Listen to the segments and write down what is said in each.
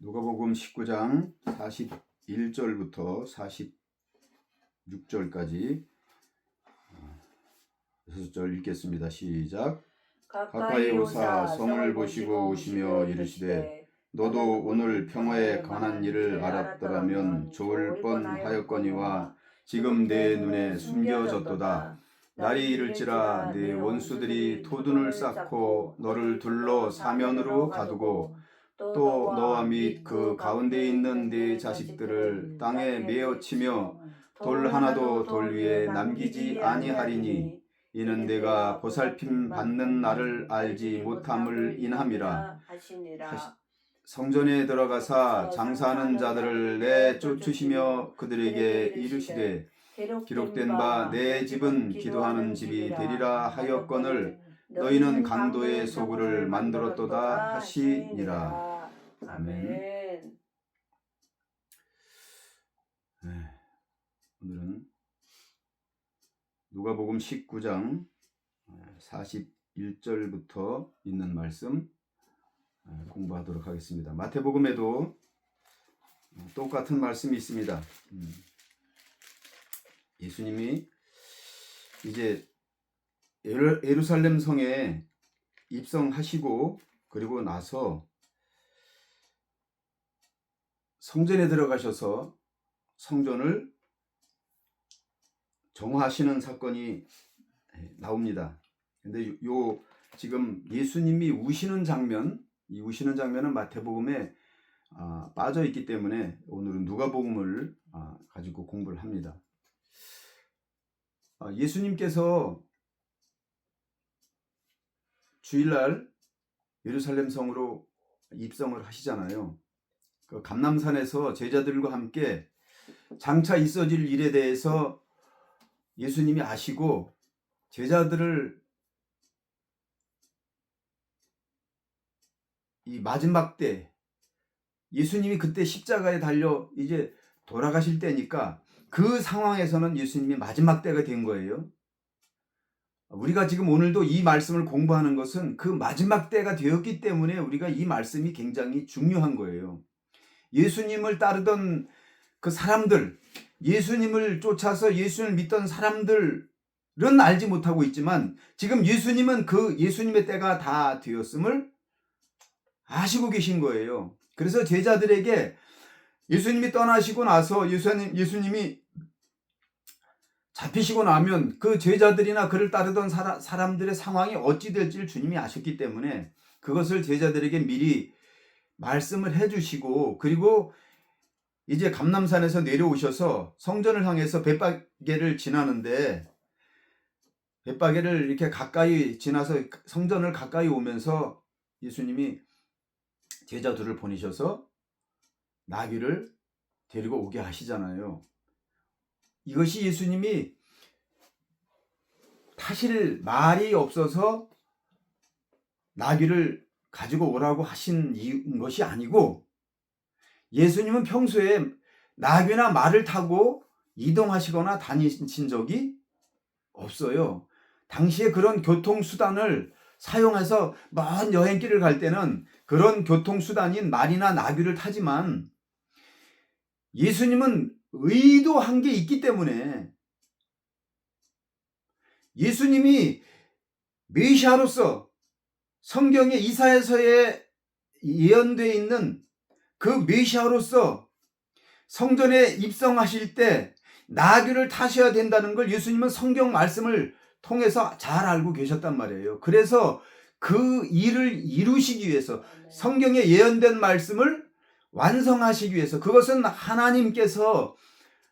누가복음 19장 41절부터 46절까지 6절 읽겠습니다. 시작. 가까이 오사 성을 보시고 오시며 이르시되 너도 오늘 평화에 관한 일을 알았더라면 좋을 뻔하였거니와 지금 내 눈에 숨겨졌도다. 날이 이를지라 네 원수들이 토둔을 쌓고 너를 둘러 사면으로 가두고 또 너와 및 그 가운데 있는 네 자식들을 땅에 메어치며 돌 하나도 돌 위에 남기지 아니하리니 이는 내가 보살핌 받는 날을 알지 못함을 인함이라. 성전에 들어가사 장사하는 자들을 내쫓으시며 그들에게 이르시되 기록된 바 내 집은 기도하는 집이 되리라 하였거늘 너희는 강도의 소굴을 만들었도다 하시니라. 아멘. 오늘은 누가복음 19장 41절부터 있는 말씀 공부하도록 하겠습니다. 마태복음에도 똑같은 말씀이 있습니다. 예수님이 이제 예루살렘 성에 입성하시고 그리고 나서 성전에 들어가셔서 성전을 정화하시는 사건이 나옵니다. 근데 요 지금 예수님이 우시는 장면, 이 우시는 장면은 마태복음에 빠져 있기 때문에 오늘은 누가복음을 가지고 공부를 합니다. 예수님께서 주일날 예루살렘 성으로 입성을 하시잖아요. 그 감람산에서 제자들과 함께 장차 있어질 일에 대해서 예수님이 아시고 제자들을 이 마지막 때 예수님이 그때 십자가에 달려 이제 돌아가실 때니까 그 상황에서는 예수님이 마지막 때가 된 거예요. 우리가 지금 오늘도 이 말씀을 공부하는 것은 그 마지막 때가 되었기 때문에 우리가 이 말씀이 굉장히 중요한 거예요. 예수님을 따르던 그 사람들, 예수님을 쫓아서 예수님을 믿던 사람들은 알지 못하고 있지만 지금 예수님은 그 예수님의 때가 다 되었음을 아시고 계신 거예요. 그래서 제자들에게 예수님이 떠나시고 나서 예수님이 잡히시고 나면 그 제자들이나 그를 따르던 사람들의 상황이 어찌 될지를 주님이 아셨기 때문에 그것을 제자들에게 미리 말씀을 해주시고 그리고 이제 감람산에서 내려오셔서 성전을 향해서 벳바게를 지나는데 벳바게를 이렇게 가까이 지나서 성전을 가까이 오면서 예수님이 제자들을 보내셔서 나귀를 데리고 오게 하시잖아요. 이것이 예수님이 타실 말이 없어서 나귀를 가지고 오라고 하신 것이 아니고 예수님은 평소에 나귀나 말을 타고 이동하시거나 다니신 적이 없어요. 당시에 그런 교통수단을 사용해서 먼 여행길을 갈 때는 그런 교통수단인 말이나 나귀를 타지만 예수님은 의도한 게 있기 때문에 예수님이 메시아로서 성경에 이사야서에 예언되어 있는 그 메시아로서 성전에 입성하실 때 나귀를 타셔야 된다는 걸 예수님은 성경 말씀을 통해서 잘 알고 계셨단 말이에요. 그래서 그 일을 이루시기 위해서 성경에 예언된 말씀을 완성하시기 위해서 그것은 하나님께서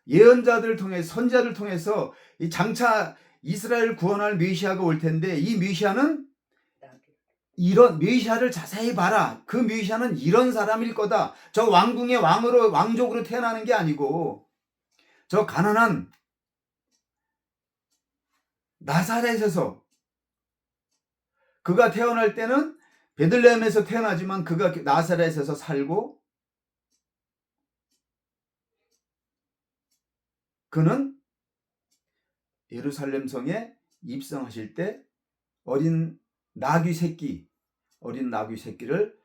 예언자들을 통해 선지자를 통해서 이 장차 이스라엘을 구원할 메시아가 올 텐데 이 메시아는 이런 메시아를 자세히 봐라. 그 메시아는 이런 사람일 거다. 저 왕궁의 왕족으로 태어나는 게 아니고 저 가난한 나사렛에서 그가 태어날 때는 베들레헴에서 태어나지만 그가 나사렛에서 살고 그는 예루살렘 성에 입성하실 때 어린 나귀 새끼를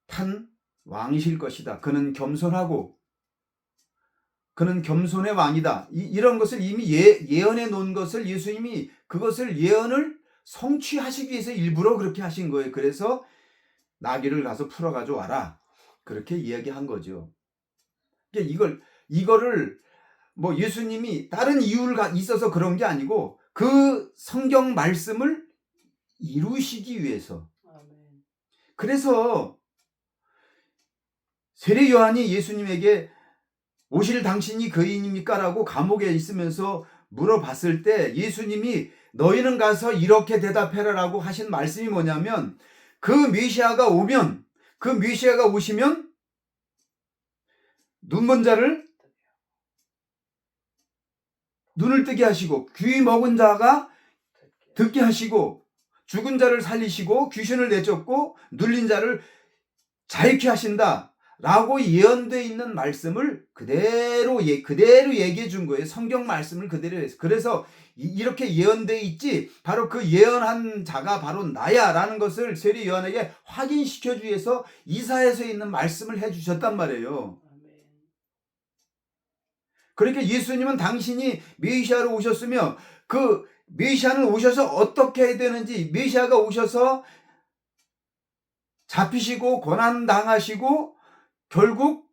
탄 왕이실 것이다. 그는 겸손하고 그는 겸손의 왕이다. 이런 것을 이미 예언해 놓은 것을 예수님이 그것을 예언을 성취하시기 위해서 일부러 그렇게 하신 거예요. 그래서 나귀를 가서 풀어 가져와라. 그렇게 이야기한 거죠. 그러니까 이거를 뭐 예수님이 다른 이유가 있어서 그런 게 아니고 그 성경 말씀을 이루시기 위해서. 그래서 세례 요한이 예수님에게 오실 당신이 그인입니까? 라고 감옥에 있으면서 물어봤을 때 예수님이 너희는 가서 이렇게 대답해라 라고 하신 말씀이 뭐냐면 그 메시아가 오시면 눈먼 자를 눈을 뜨게 하시고 귀 먹은 자가 듣게 하시고 죽은 자를 살리시고 귀신을 내쫓고 눌린 자를 자유케 하신다 라고 예언되어 있는 말씀을 그대로 얘기해 준 거예요. 성경 말씀을 그대로 해서. 그래서 이렇게 예언되어 있지 바로 그 예언한 자가 바로 나야 라는 것을 세례 요한에게 확인시켜 주기 위해서 이사야서에 있는 말씀을 해 주셨단 말이에요. 그러니까 예수님은 당신이 메시아로 오셨으며 그 메시아는 오셔서 어떻게 해야 되는지 메시아가 오셔서 잡히시고 고난당하시고 결국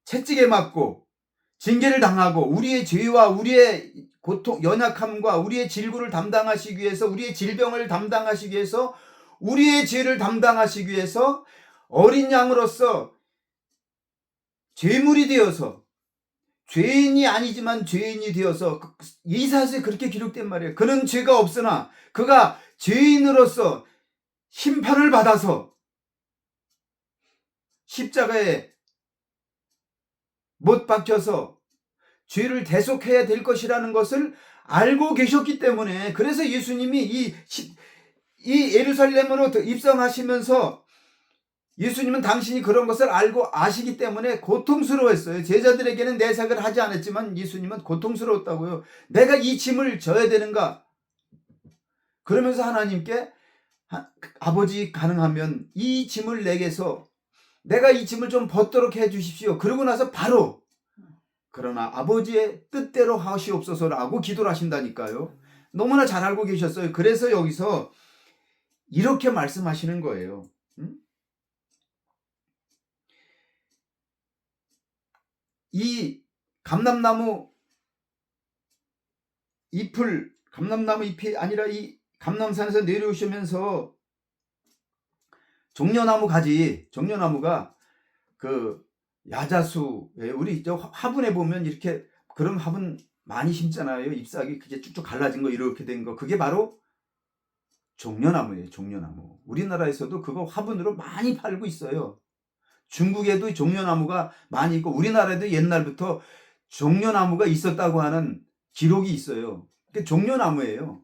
채찍에 맞고 징계를 당하고 우리의 죄와 우리의 고통, 연약함과 우리의 질고를 담당하시기 위해서 우리의 질병을 담당하시기 위해서 우리의 죄를 담당하시기 위해서 어린 양으로서 죄물이 되어서 죄인이 아니지만 죄인이 되어서 이사야서에 그렇게 기록된 말이에요. 그는 죄가 없으나 그가 죄인으로서 심판을 받아서 십자가에 못 박혀서 죄를 대속해야 될 것이라는 것을 알고 계셨기 때문에 그래서 예수님이 이 예루살렘으로 입성하시면서 예수님은 당신이 그런 것을 알고 아시기 때문에 고통스러웠어요. 제자들에게는 내색을 하지 않았지만 예수님은 고통스러웠다고요. 내가 이 짐을 져야 되는가? 그러면서 하나님께 아버지 가능하면 이 짐을 내게서 내가 이 짐을 좀 벗도록 해 주십시오. 그러고 나서 바로 그러나 아버지의 뜻대로 하시옵소서라고 기도를 하신다니까요. 너무나 잘 알고 계셨어요. 그래서 여기서 이렇게 말씀하시는 거예요. 이 감람나무 잎이 아니라 이 감람산에서 내려오시면서 종려나무가 그 야자수에 우리 저 화분에 보면 이렇게 그런 화분 많이 심잖아요. 잎사귀 그게 쭉쭉 갈라진 거 이렇게 된 거 그게 바로 종려나무예요. 종려나무. 우리나라에서도 그거 화분으로 많이 팔고 있어요. 중국에도 종려나무가 많이 있고 우리나라에도 옛날부터 종려나무가 있었다고 하는 기록이 있어요. 그게 종려나무예요.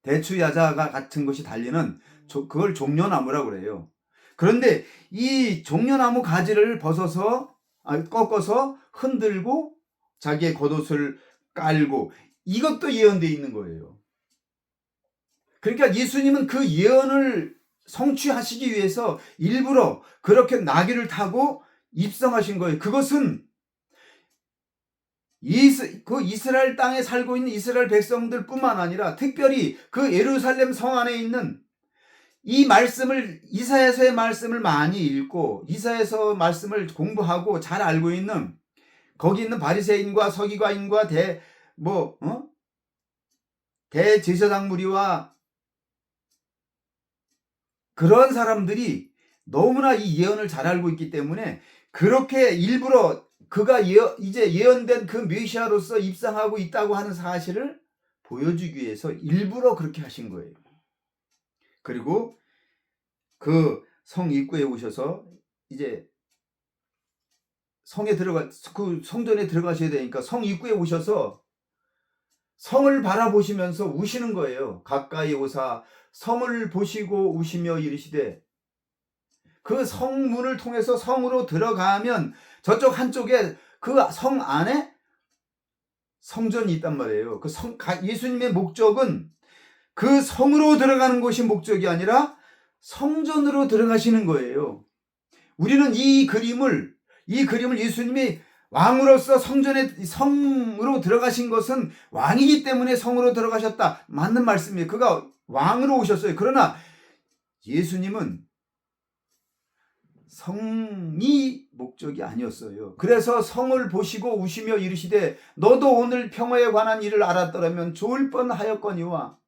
대추 야자가 같은 것이 달리는 그걸 종려나무라고 그래요. 그런데 이 종려나무 가지를 꺾어서 흔들고 자기의 겉옷을 깔고 이것도 예언되어 있는 거예요. 그러니까 예수님은 그 예언을 성취하시기 위해서 일부러 그렇게 나귀를 타고 입성하신 거예요. 그것은 그 이스라엘 땅에 살고 있는 이스라엘 백성들 뿐만 아니라 특별히 그 예루살렘 성 안에 있는 이 말씀을 이사야서의 말씀을 많이 읽고 이사야서 말씀을 공부하고 잘 알고 있는 거기 있는 바리새인과 서기관인과 대제사장 무리와 그런 사람들이 너무나 이 예언을 잘 알고 있기 때문에 그렇게 일부러 그가 이제 예언된 그 메시아로서 입상하고 있다고 하는 사실을 보여주기 위해서 일부러 그렇게 하신 거예요. 그리고 그 성 입구에 오셔서 이제 그 성전에 들어가셔야 되니까 성 입구에 오셔서 성을 바라보시면서 우시는 거예요. 가까이 오사 성을 보시고 우시며 이르시되 그 성문을 통해서 성으로 들어가면 저쪽 한쪽에 그 성 안에 성전이 있단 말이에요. 예수님의 목적은 그 성으로 들어가는 것이 목적이 아니라 성전으로 들어가시는 거예요. 우리는 이 그림을 예수님이 왕으로서 성으로 들어가신 것은 왕이기 때문에 성으로 들어가셨다. 맞는 말씀이에요. 그가 왕으로 오셨어요. 그러나 예수님은 성이 목적이 아니었어요. 그래서 성을 보시고 우시며 이르시되 너도 오늘 평화에 관한 일을 알았더라면 좋을 뻔하였거니와.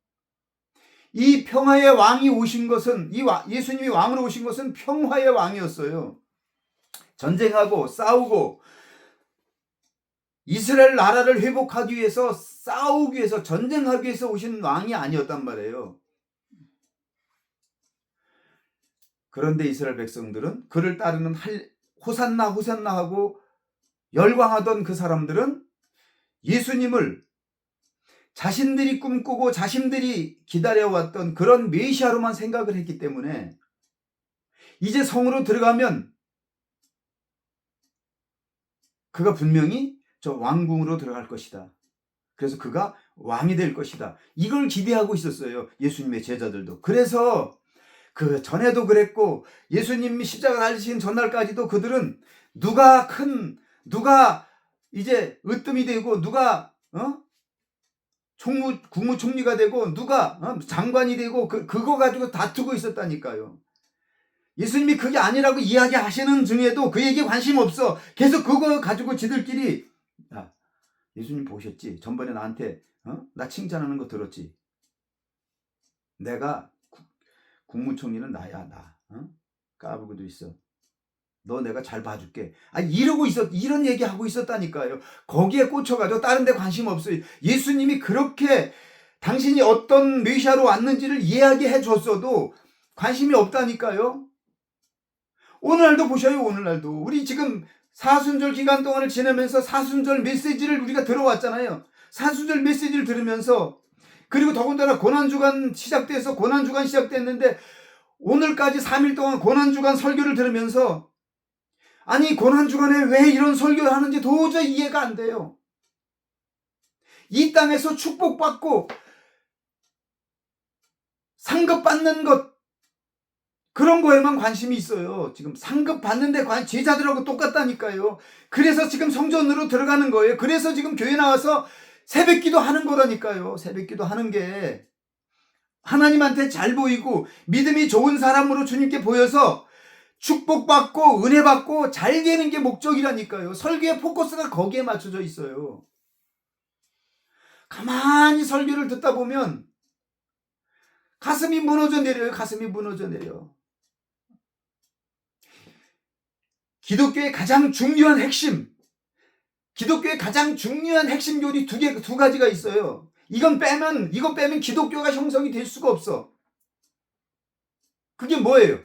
이 평화의 왕이 오신 것은, 예수님이 왕으로 오신 것은 평화의 왕이었어요. 전쟁하고 싸우고 이스라엘 나라를 회복하기 위해서, 싸우기 위해서, 전쟁하기 위해서 오신 왕이 아니었단 말이에요. 그런데 이스라엘 백성들은 그를 따르는 호산나 호산나 하고 열광하던 그 사람들은 예수님을 자신들이 꿈꾸고 자신들이 기다려왔던 그런 메시아로만 생각을 했기 때문에 이제 성으로 들어가면 그가 분명히 저 왕궁으로 들어갈 것이다. 그래서 그가 왕이 될 것이다. 이걸 기대하고 있었어요. 예수님의 제자들도. 그래서 그 전에도 그랬고 예수님이 십자가 달리신 전날까지도 그들은 누가 이제 으뜸이 되고 누가 국무총리가 되고 누가 장관이 되고 그거 가지고 다투고 있었다니까요. 예수님이 그게 아니라고 이야기하시는 중에도 그에게 관심 없어. 계속 그거 가지고 지들끼리, 야, 예수님 보셨지? 전번에 나한테 나 칭찬하는 거 들었지? 내가 국무총리는 나야, 나. 까부고도 있어. 너 내가 잘 봐줄게. 이런 얘기하고 있었다니까요. 거기에 꽂혀가지고 다른 데 관심 없어요. 예수님이 그렇게 당신이 어떤 메시아로 왔는지를 이야기해 줬어도 관심이 없다니까요. 오늘날도 보셔요. 오늘날도 우리 지금 사순절 기간 동안을 지내면서 사순절 메시지를 우리가 들어왔잖아요. 사순절 메시지를 들으면서, 그리고 더군다나 고난주간 시작됐는데 오늘까지 3일 동안 고난주간 설교를 들으면서, 아니 고난주간에 왜 이런 설교를 하는지 도저히 이해가 안 돼요. 이 땅에서 축복받고 상급받는 것, 그런 거에만 관심이 있어요. 지금 상급 받는데 제자들하고 똑같다니까요. 그래서 지금 성전으로 들어가는 거예요. 그래서 지금 교회 나와서 새벽기도 하는 거라니까요. 새벽기도 하는 게 하나님한테 잘 보이고 믿음이 좋은 사람으로 주님께 보여서 축복받고 은혜받고 잘 되는 게 목적이라니까요. 설교의 포커스가 거기에 맞춰져 있어요. 가만히 설교를 듣다 보면 가슴이 무너져 내려요. 가슴이 무너져 내려. 기독교의 가장 중요한 핵심 교리 두 가지가 있어요. 이거 빼면 기독교가 형성이 될 수가 없어. 그게 뭐예요?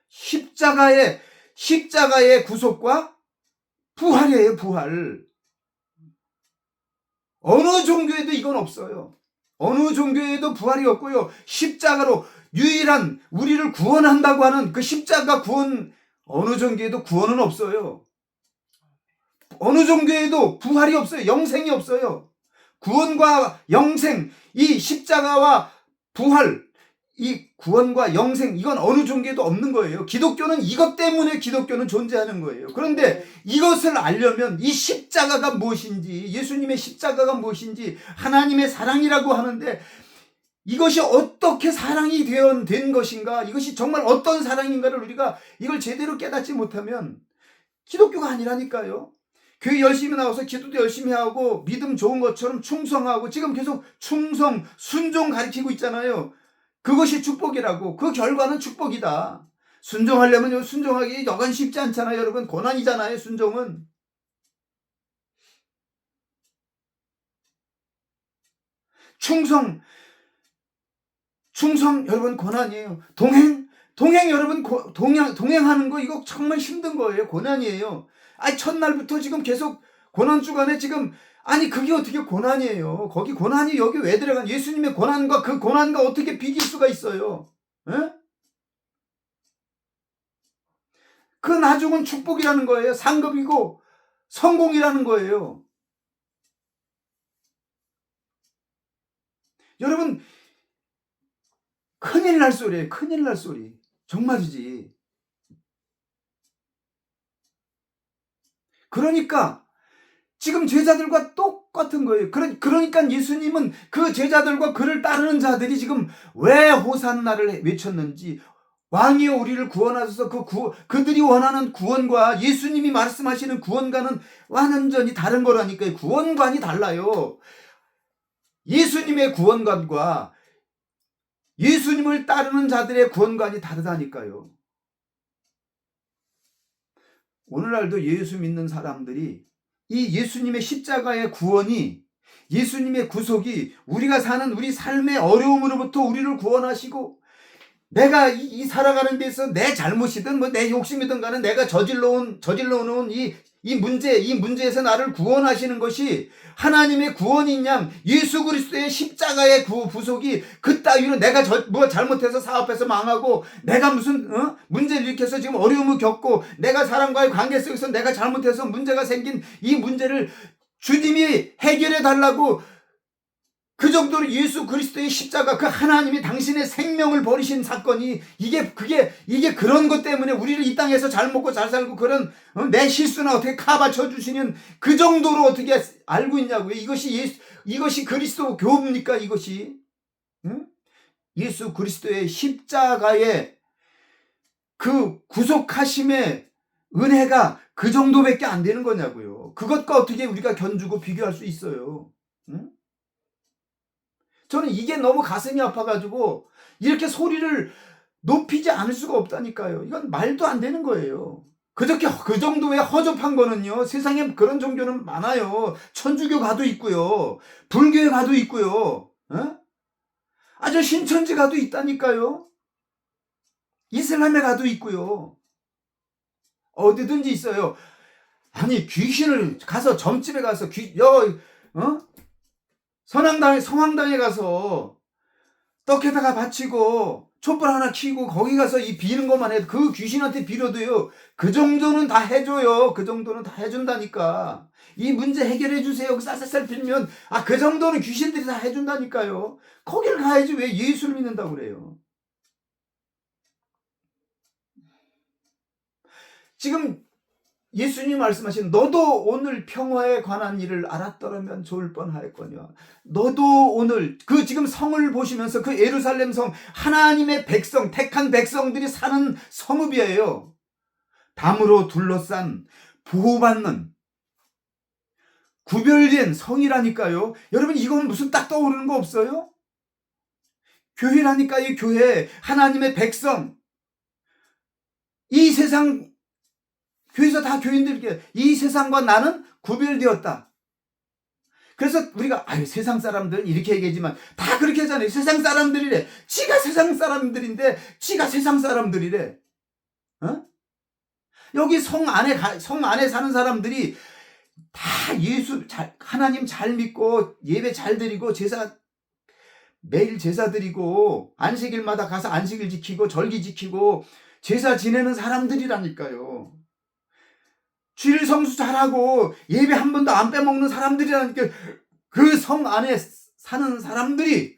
십자가의 구속과 부활이에요. 부활. 어느 종교에도 이건 없어요. 어느 종교에도 부활이 없고요. 십자가로 유일한 우리를 구원한다고 하는 그 십자가 구원, 어느 종교에도 구원은 없어요. 어느 종교에도 부활이 없어요. 영생이 없어요. 구원과 영생, 이 십자가와 부활, 이 구원과 영생, 이건 어느 종교에도 없는 거예요. 기독교는 이것 때문에 기독교는 존재하는 거예요. 그런데 이것을 알려면 이 십자가가 무엇인지, 예수님의 십자가가 무엇인지, 하나님의 사랑이라고 하는데 이것이 어떻게 사랑이 된 것인가, 이것이 정말 어떤 사랑인가를 우리가 이걸 제대로 깨닫지 못하면 기독교가 아니라니까요. 교회 열심히 나와서 기도도 열심히 하고 믿음 좋은 것처럼 충성하고 지금 계속 충성, 순종 가르치고 있잖아요. 그것이 축복이라고. 그 결과는 축복이다. 순종하려면 순종하기 여간 쉽지 않잖아요. 여러분, 고난이잖아요. 순종은. 충성 여러분 고난이에요. 동행 여러분, 동행하는 거 이거 정말 힘든 거예요. 고난이에요. 첫날부터 지금 계속 고난 주간에 지금, 그게 어떻게 고난이에요? 거기 고난이 여기 왜 들어간, 예수님의 고난과 그 고난과 어떻게 비길 수가 있어요? 에? 그 나중은 축복이라는 거예요. 상급이고 성공이라는 거예요. 여러분, 큰일 날 소리예요. 큰일 날 소리. 정말이지. 그러니까 지금 제자들과 똑같은 거예요. 그러니까 예수님은 그 제자들과 그를 따르는 자들이 지금 왜 호산나를 외쳤는지, 왕이여 우리를 구원하소서, 그들이 원하는 구원과 예수님이 말씀하시는 구원과는 완전히 다른 거라니까요. 구원관이 달라요. 예수님의 구원관과 예수님을 따르는 자들의 구원관이 다르다니까요. 오늘날도 예수 믿는 사람들이 이 예수님의 십자가의 구원이, 예수님의 구속이 우리가 사는 우리 삶의 어려움으로부터 우리를 구원하시고, 내가 이 살아가는 데서 내 잘못이든 뭐 내 욕심이든 간에 내가 저질러 놓은 이 문제에서 나를 구원하시는 것이 하나님의 구원인 양 예수 그리스도의 십자가의 부속이, 그 따위로 내가 뭐 잘못해서 사업해서 망하고, 내가 무슨 문제를 일으켜서 지금 어려움을 겪고, 내가 사람과의 관계 속에서 내가 잘못해서 문제가 생긴 이 문제를 주님이 해결해 달라고, 그 정도로 예수 그리스도의 십자가, 그 하나님이 당신의 생명을 버리신 사건이, 이게 그런 것 때문에 우리를 이 땅에서 잘 먹고 잘 살고 그런 내 실수나 어떻게 카바쳐 주시는 그 정도로 어떻게 알고 있냐고요. 이것이 그리스도 교입니까? 이것이 예수 그리스도의 십자가의 그 구속하심의 은혜가 그 정도밖에 안 되는 거냐고요. 그것과 어떻게 우리가 견주고 비교할 수 있어요? 저는 이게 너무 가슴이 아파가지고 이렇게 소리를 높이지 않을 수가 없다니까요. 이건 말도 안 되는 거예요. 그 정도의 허접한 거는요, 세상에 그런 종교는 많아요. 천주교 가도 있고요, 불교에 가도 있고요, 아주 신천지 가도 있다니까요. 이슬람에 가도 있고요. 어디든지 있어요. 아니, 귀신을 가서 점집에 가서 성황당에 가서 떡에다가 바치고 촛불 하나 켜고 거기 가서 이 비는 것만 해도, 그 귀신한테 빌어도요, 그 정도는 다 해줘요. 그 정도는 다 해준다니까. 이 문제 해결해 주세요. 쌀쌀쌀 빌면 그 정도는 귀신들이 다 해준다니까요. 거기를 가야지 왜 예수를 믿는다고 그래요. 지금 예수님 말씀하신, 너도 오늘 평화에 관한 일을 알았더라면 좋을 뻔하였거니와. 너도 오늘 지금 성을 보시면서 그 예루살렘 성, 하나님의 백성, 택한 백성들이 사는 성읍이에요. 담으로 둘러싼, 보호받는, 구별된 성이라니까요. 여러분, 이건 무슨 딱 떠오르는 거 없어요? 교회라니까요. 교회, 하나님의 백성. 이 세상, 교회에서 다 교인들께 이 세상과 나는 구별되었다. 그래서 우리가 세상 사람들은 이렇게 얘기하지만 다 그렇게 하잖아요. 세상 사람들이래. 지가 세상 사람들인데 지가 세상 사람들이래. 여기 성 안에 사는 사람들이 다 하나님 잘 믿고 예배 잘 드리고 매일 제사 드리고 안식일마다 가서 안식일 지키고 절기 지키고 제사 지내는 사람들이라니까요. 주일 성수 잘하고 예배 한 번도 안 빼먹는 사람들이라니까. 그 성 안에 사는 사람들이,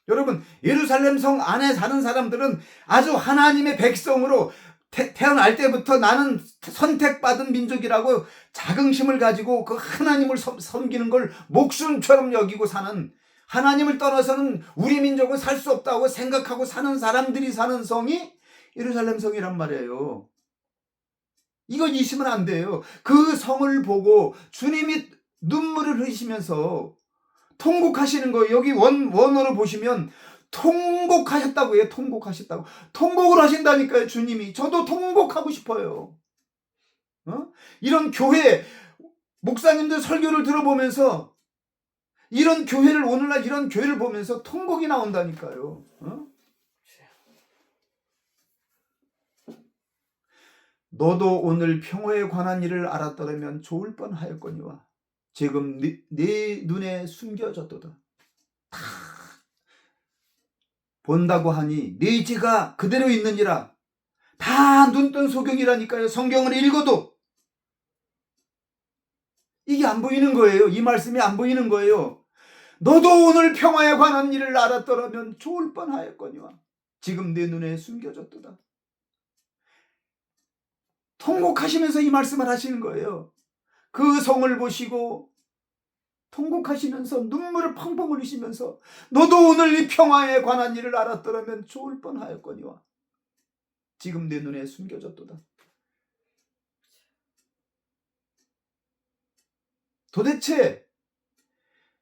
여러분, 예루살렘 성 안에 사는 사람들은 아주 하나님의 백성으로 태어날 때부터 나는 선택받은 민족이라고 자긍심을 가지고 그 하나님을 섬기는 걸 목숨처럼 여기고 사는, 하나님을 떠나서는 우리 민족은 살 수 없다고 생각하고 사는 사람들이 사는 성이 예루살렘 성이란 말이에요. 이건 잊으면 안 돼요. 그 성을 보고 주님이 눈물을 흘리시면서 통곡하시는 거예요. 여기 원어로 보시면 통곡하셨다고 해요. 통곡하셨다고. 통곡을 하신다니까요, 주님이. 저도 통곡하고 싶어요. 이런 교회, 목사님들 설교를 들어보면서 오늘날 이런 교회를 보면서 통곡이 나온다니까요. 너도 오늘 평화에 관한 일을 알았더라면 좋을 뻔하였거니와 지금 네 눈에 숨겨졌도다. 다 본다고 하니 네 죄가 그대로 있느니라. 다 눈뜬 소경이라니까요. 성경을 읽어도 이게 안 보이는 거예요. 이 말씀이 안 보이는 거예요. 너도 오늘 평화에 관한 일을 알았더라면 좋을 뻔하였거니와 지금 내 눈에 숨겨졌도다. 통곡하시면서 이 말씀을 하시는 거예요. 그 성을 보시고 통곡하시면서 눈물을 펑펑 흘리시면서 너도 오늘 이 평화에 관한 일을 알았더라면 좋을 뻔하였거니와 지금 내 눈에 숨겨졌도다. 도대체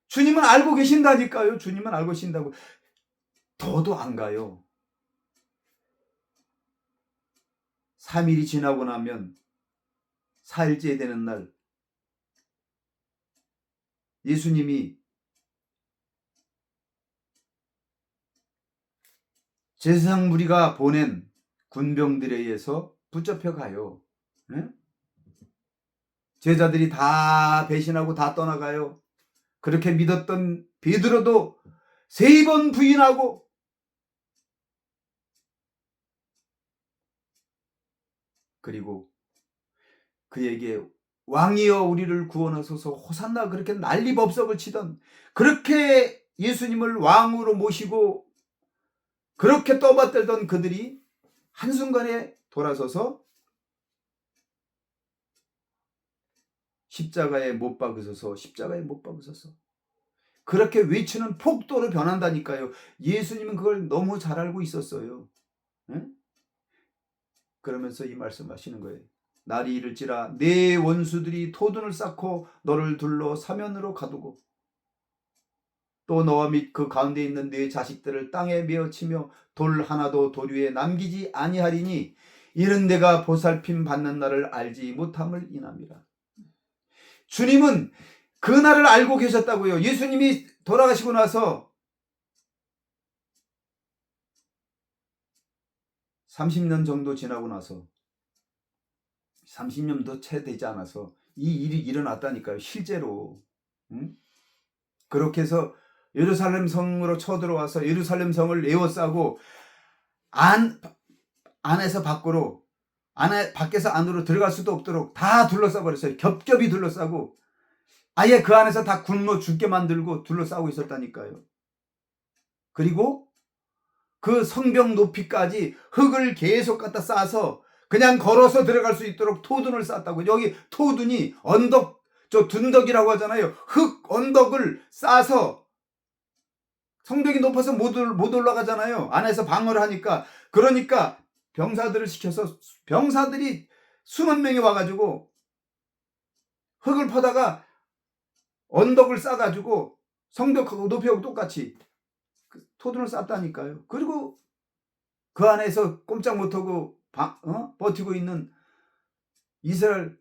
주님은 알고 계신다니까요. 주님은 알고 계신다고. 더도 안 가요. 3일이 지나고 나면 4일째 되는 날 예수님이 제사장 무리가 보낸 군병들에 의해서 붙잡혀 가요. 네? 제자들이 다 배신하고 다 떠나가요. 그렇게 믿었던 베드로도 3번 부인하고 그리고 그에게 왕이여 우리를 구원하소서 호산나 그렇게 난리법석을 치던 그렇게 예수님을 왕으로 모시고 그렇게 떠받들던 그들이 한순간에 돌아서서 십자가에 못 박으소서 십자가에 못 박으소서 그렇게 외치는 폭도로 변한다니까요. 예수님은 그걸 너무 잘 알고 있었어요. 응? 그러면서 이 말씀하시는 거예요. 날이 이를지라 내 원수들이 토둔을 쌓고 너를 둘러 사면으로 가두고 또 너와 및 그 가운데 있는 네 자식들을 땅에 메어치며 돌 하나도 돌 위에 남기지 아니하리니 이런 내가 보살핌 받는 날을 알지 못함을 인함이라. 주님은 그 날을 알고 계셨다고요. 예수님이 돌아가시고 나서 30년 정도 지나고 나서 30년도 채 되지 않아서 이 일이 일어났다니까요. 실제로. 응? 그렇게 해서 예루살렘 성으로 쳐들어와서 예루살렘 성을 에워싸고 안에서 밖으로 밖에서 안으로 들어갈 수도 없도록 다 둘러싸 버렸어요. 겹겹이 둘러싸고 아예 그 안에서 다 굶어 죽게 만들고 둘러싸고 있었다니까요. 그리고 그 성벽 높이까지 흙을 계속 갖다 쌓아서 그냥 걸어서 들어갈 수 있도록 토둔을 쌓았다고. 여기 토둔이 언덕, 저 둔덕이라고 하잖아요. 흙 언덕을 쌓아서 성벽이 높아서 못 올라가잖아요. 안에서 방어를 하니까. 그러니까 병사들을 시켜서 병사들이 수만 명이 와가지고 흙을 퍼다가 언덕을 쌓아가지고 성벽하고 높이하고 똑같이 토둔을 쌓았다니까요. 그리고 그 안에서 꼼짝 못하고 버티고 있는 이스라엘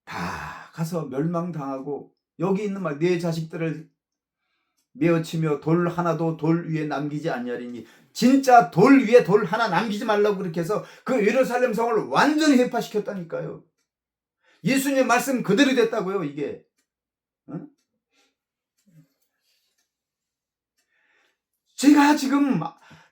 다 가서 멸망당하고 여기 있는 말 네 자식들을 메어치며 돌 하나도 돌 위에 남기지 아니하리니 진짜 돌 위에 돌 하나 남기지 말라고 그렇게 해서 그 예루살렘 성을 완전히 회파시켰다니까요. 예수님의 말씀 그대로 됐다고요. 이게.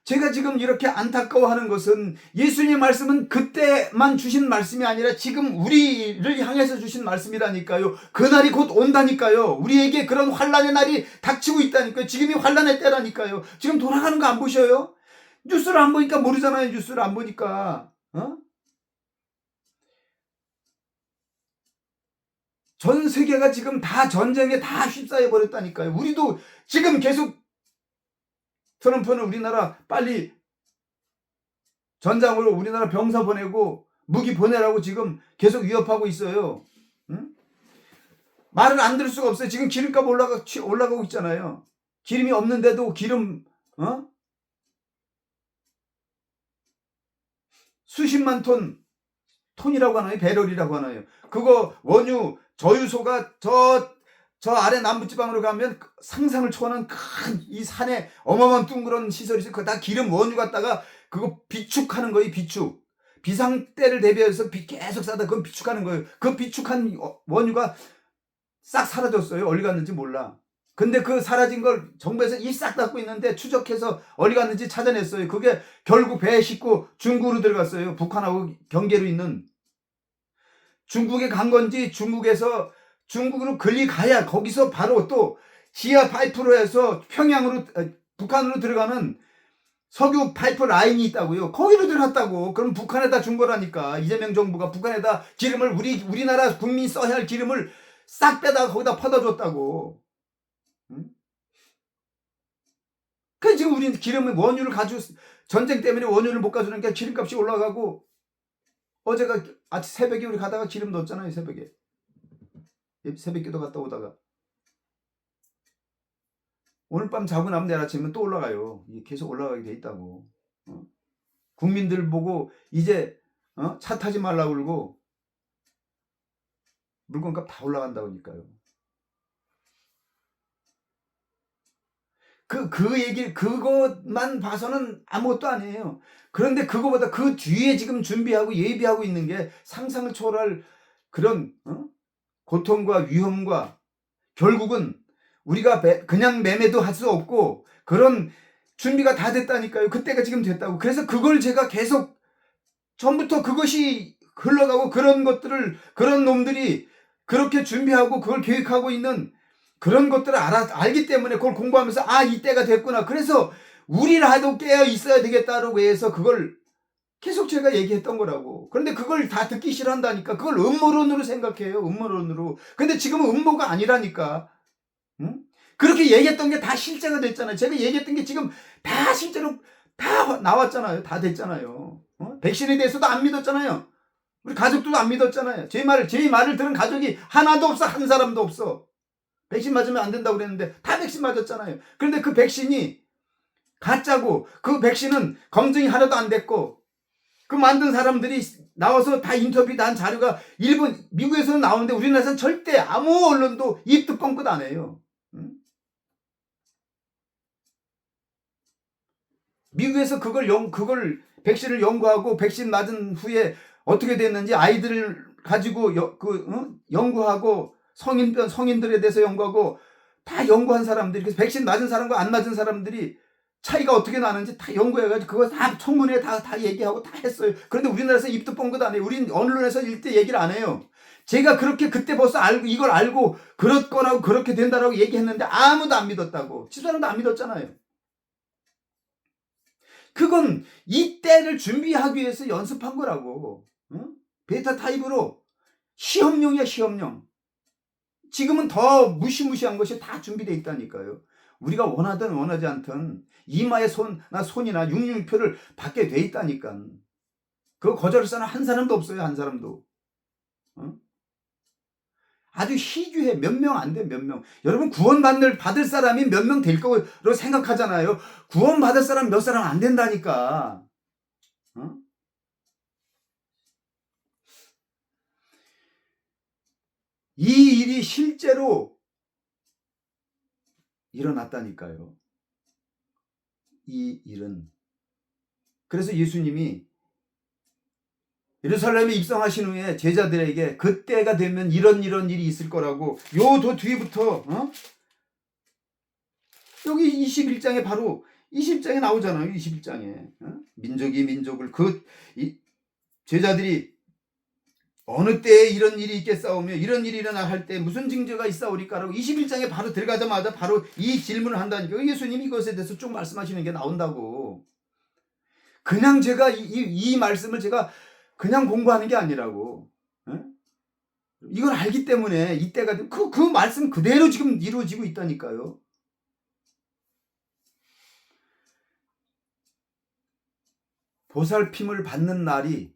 제가 지금 이렇게 안타까워하는 것은 예수님의 말씀은 그때만 주신 말씀이 아니라 지금 우리를 향해서 주신 말씀이라니까요. 그날이 곧 온다니까요. 우리에게 그런 환란의 날이 닥치고 있다니까요. 지금이 환란의 때라니까요. 지금 돌아가는 거 안 보셔요? 뉴스를 안 보니까 모르잖아요. 뉴스를 안 보니까. 전 세계가 지금 다 전쟁에 다 휩싸여 버렸다니까요. 우리도 지금 계속 트럼프는 우리나라 빨리 전장으로 우리나라 병사 보내고 무기 보내라고 지금 계속 위협하고 있어요. 응? 말을 안 들을 수가 없어요. 지금 기름값 올라가고 있잖아요. 기름이 없는데도 기름 수십만 톤이라고 하나요? 배럴이라고 하나요? 그거 원유 저유소가 저 아래 남부지방으로 가면 상상을 초월하는 큰 이 산에 어마어마한 둥그런 시설이 있어요. 그거 다 기름 원유 갖다가 그거 비축하는 거예요. 비축. 비상 때를 대비해서 계속 싸다 그건 비축하는 거예요. 그 비축한 원유가 싹 사라졌어요. 어디 갔는지 몰라. 근데 그 사라진 걸 정부에서 입 싹 닫고 있는데 추적해서 어디 갔는지 찾아냈어요. 그게 결국 배에 싣고 중국으로 들어갔어요. 북한하고 경계로 있는. 중국에 간 건지 중국으로 가야 거기서 바로 또 지하 파이프로 해서 북한으로 들어가는 석유 파이프 라인이 있다고요. 거기로 들어갔다고. 그럼 북한에다 준 거라니까. 이재명 정부가 북한에다 기름을 우리나라 국민이 써야 할 기름을 싹 빼다가 거기다 퍼다 줬다고. 응? 그래서 지금 우리는 기름을 원유를 가지고 전쟁 때문에 원유를 못 가져오니까 기름값이 올라가고 어제가 아침 새벽에 우리 가다가 기름 넣었잖아요. 새벽에. 새벽기도 갔다 오다가. 오늘 밤 자고 나면 내일 아침에 또 올라가요. 이게 계속 올라가게 돼 있다고. 국민들 보고 이제 차 타지 말라고 그러고 물건값 다 올라간다고 하니까요. 그것만 봐서는 아무것도 아니에요. 그런데 그거보다 그 뒤에 지금 준비하고 예비하고 있는 게 상상을 초월할 그런 고통과 위험과 결국은 우리가 그냥 매매도 할 수 없고 그런 준비가 다 됐다니까요. 그때가 지금 됐다고. 그래서 그걸 제가 계속 처음부터 그것이 흘러가고 그런 것들을 그런 놈들이 그렇게 준비하고 그걸 계획하고 있는 그런 것들을 알기 때문에 그걸 공부하면서 이때가 됐구나. 그래서 우리라도 깨어 있어야 되겠다라고 해서 그걸 계속 제가 얘기했던 거라고. 그런데 그걸 다 듣기 싫어한다니까. 그걸 음모론으로 생각해요. 음모론으로. 근데 지금은 음모가 아니라니까. 응? 그렇게 얘기했던 게 다 실제가 됐잖아요. 제가 얘기했던 게 지금 다 실제로 다 나왔잖아요. 다 됐잖아요. 백신에 대해서도 안 믿었잖아요. 우리 가족들도 안 믿었잖아요. 제 말을 들은 가족이 하나도 없어. 한 사람도 없어. 백신 맞으면 안 된다고 그랬는데 다 백신 맞았잖아요. 그런데 그 백신이 가짜고 그 백신은 검증이 하나도 안 됐고 그 만든 사람들이 나와서 다 인터뷰 한 자료가 일본 미국에서는 나오는데 우리나라에서는 절대 아무 언론도 입도 뻥끗 안 해요. 응? 미국에서 그걸 백신을 연구하고 백신 맞은 후에 어떻게 됐는지 아이들을 가지고 연구하고 성인들에 대해서 연구하고 다 연구한 사람들이 그래서 백신 맞은 사람과 안 맞은 사람들이 차이가 어떻게 나는지 다 연구해가지고 그거 다 청문회 다 얘기하고 다 했어요. 그런데 우리나라에서 입도 뻥끗 안 해요. 우린 언론에서 일대 얘기를 안 해요. 제가 그렇게 그때 벌써 이걸 알고 그럴 거라고 그렇게 된다라고 얘기했는데 아무도 안 믿었다고. 집사람도 안 믿었잖아요. 그건 이때를 준비하기 위해서 연습한 거라고. 응? 베타 타입으로 시험용이야 시험용. 지금은 더 무시무시한 것이 다 준비되어 있다니까요. 우리가 원하든 원하지 않든 이마에 손이나 666표를 받게 돼 있다니까. 그거 거절할 사람 한 사람도 없어요. 한 사람도. 아주 희귀해. 몇 명 안 돼. 몇 명. 여러분 받을 사람이 몇 명 될 거로 생각하잖아요. 구원받을 사람 몇 사람 안 된다니까. 이 일이 실제로 일어났다니까요. 이 일은. 그래서 예수님이 예루살렘에 입성하신 후에 제자들에게 그때가 되면 이런 일이 있을 거라고 요 뒤부터 여기 21장에 바로 20장에 나오잖아요. 21장에 민족이 민족을 제자들이 어느 때에 이런 일이 있겠사오며 이런 일이 일어나 할 때 무슨 징조가 있사오리까라고 21장에 바로 들어가자마자 바로 이 질문을 한다니까. 예수님이 이것에 대해서 쭉 말씀하시는 게 나온다고. 그냥 제가 이 말씀을 제가 그냥 공부하는 게 아니라고. 이걸 알기 때문에 이때가 그 말씀 그대로 지금 이루어지고 있다니까요. 보살핌을 받는 날이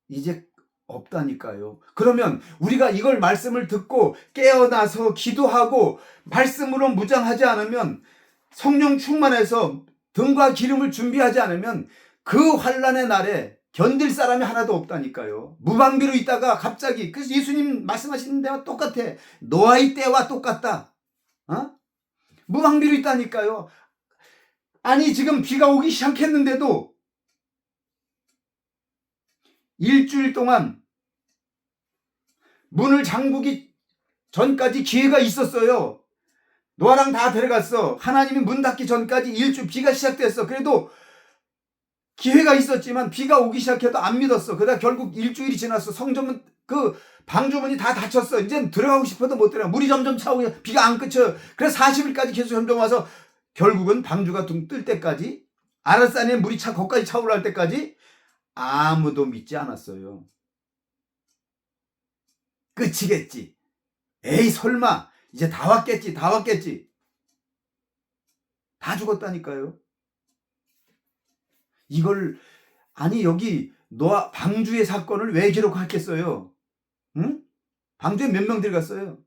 이제 없다니까요. 그러면 우리가 이걸 말씀을 듣고 깨어나서 기도하고 말씀으로 무장하지 않으면 성령 충만해서 등과 기름을 준비하지 않으면 그 환난의 날에 견딜 사람이 하나도 없다니까요. 무방비로 있다가 갑자기 그래서 예수님 말씀하시는 데와 똑같아. 노아의 때와 똑같다. 무방비로 있다니까요. 아니 지금 비가 오기 시작했는데도 일주일 동안 문을 잠그기 전까지 기회가 있었어요. 노아랑 다 데려갔어. 하나님이 문 닫기 전까지 일주일 비가 시작됐어. 그래도 기회가 있었지만 비가 오기 시작해도 안 믿었어. 그러다 결국 일주일이 지났어. 성전은 방주문이 다 닫혔어. 이제 들어가고 싶어도 못 들어가. 물이 점점 차오고 비가 안 그쳐. 그래서 40일까지 계속 점점 와서 결국은 방주가 등 뜰 때까지 아라산에 물이 거기까지 차올랄 때까지 아무도 믿지 않았어요. 끝이겠지. 에이 설마 이제 다 왔겠지. 다 죽었다니까요. 이걸 아니 여기 노아 방주의 사건을 왜 기록했겠어요? 응? 방주에 몇 명 들어갔어요?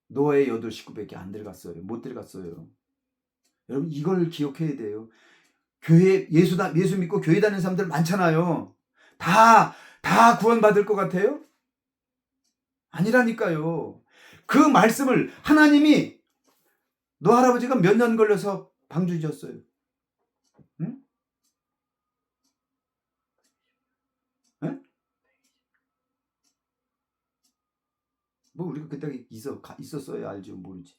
노아의 8 식구밖에 안 들어갔어요. 못 들어갔어요. 여러분 이걸 기억해야 돼요. 교회 예수 믿고 교회 다니는 사람들 많잖아요. 다 구원받을 것 같아요? 아니라니까요. 그 말씀을 하나님이 너 할아버지가 몇 년 걸려서 방주 지었어요. 응? 응? 뭐 우리가 그때 있었어요? 알죠? 모르지.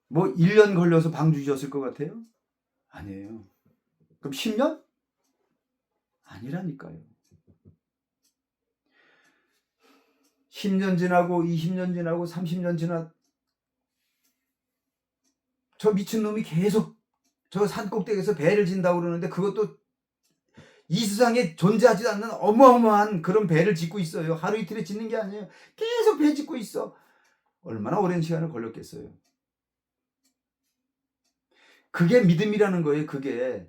뭐 1년 걸려서 방주 지었을 것 같아요? 아니에요. 그럼 10년? 아니라니까요. 10년 지나고 20년 지나고 30년 지나 저 미친놈이 계속 저 산꼭대기에서 배를 진다고 그러는데 그것도 이 세상에 존재하지 않는 어마어마한 그런 배를 짓고 있어요. 하루 이틀에 짓는 게 아니에요. 계속 배 짓고 있어. 얼마나 오랜 시간을 걸렸겠어요. 그게 믿음이라는 거예요. 그게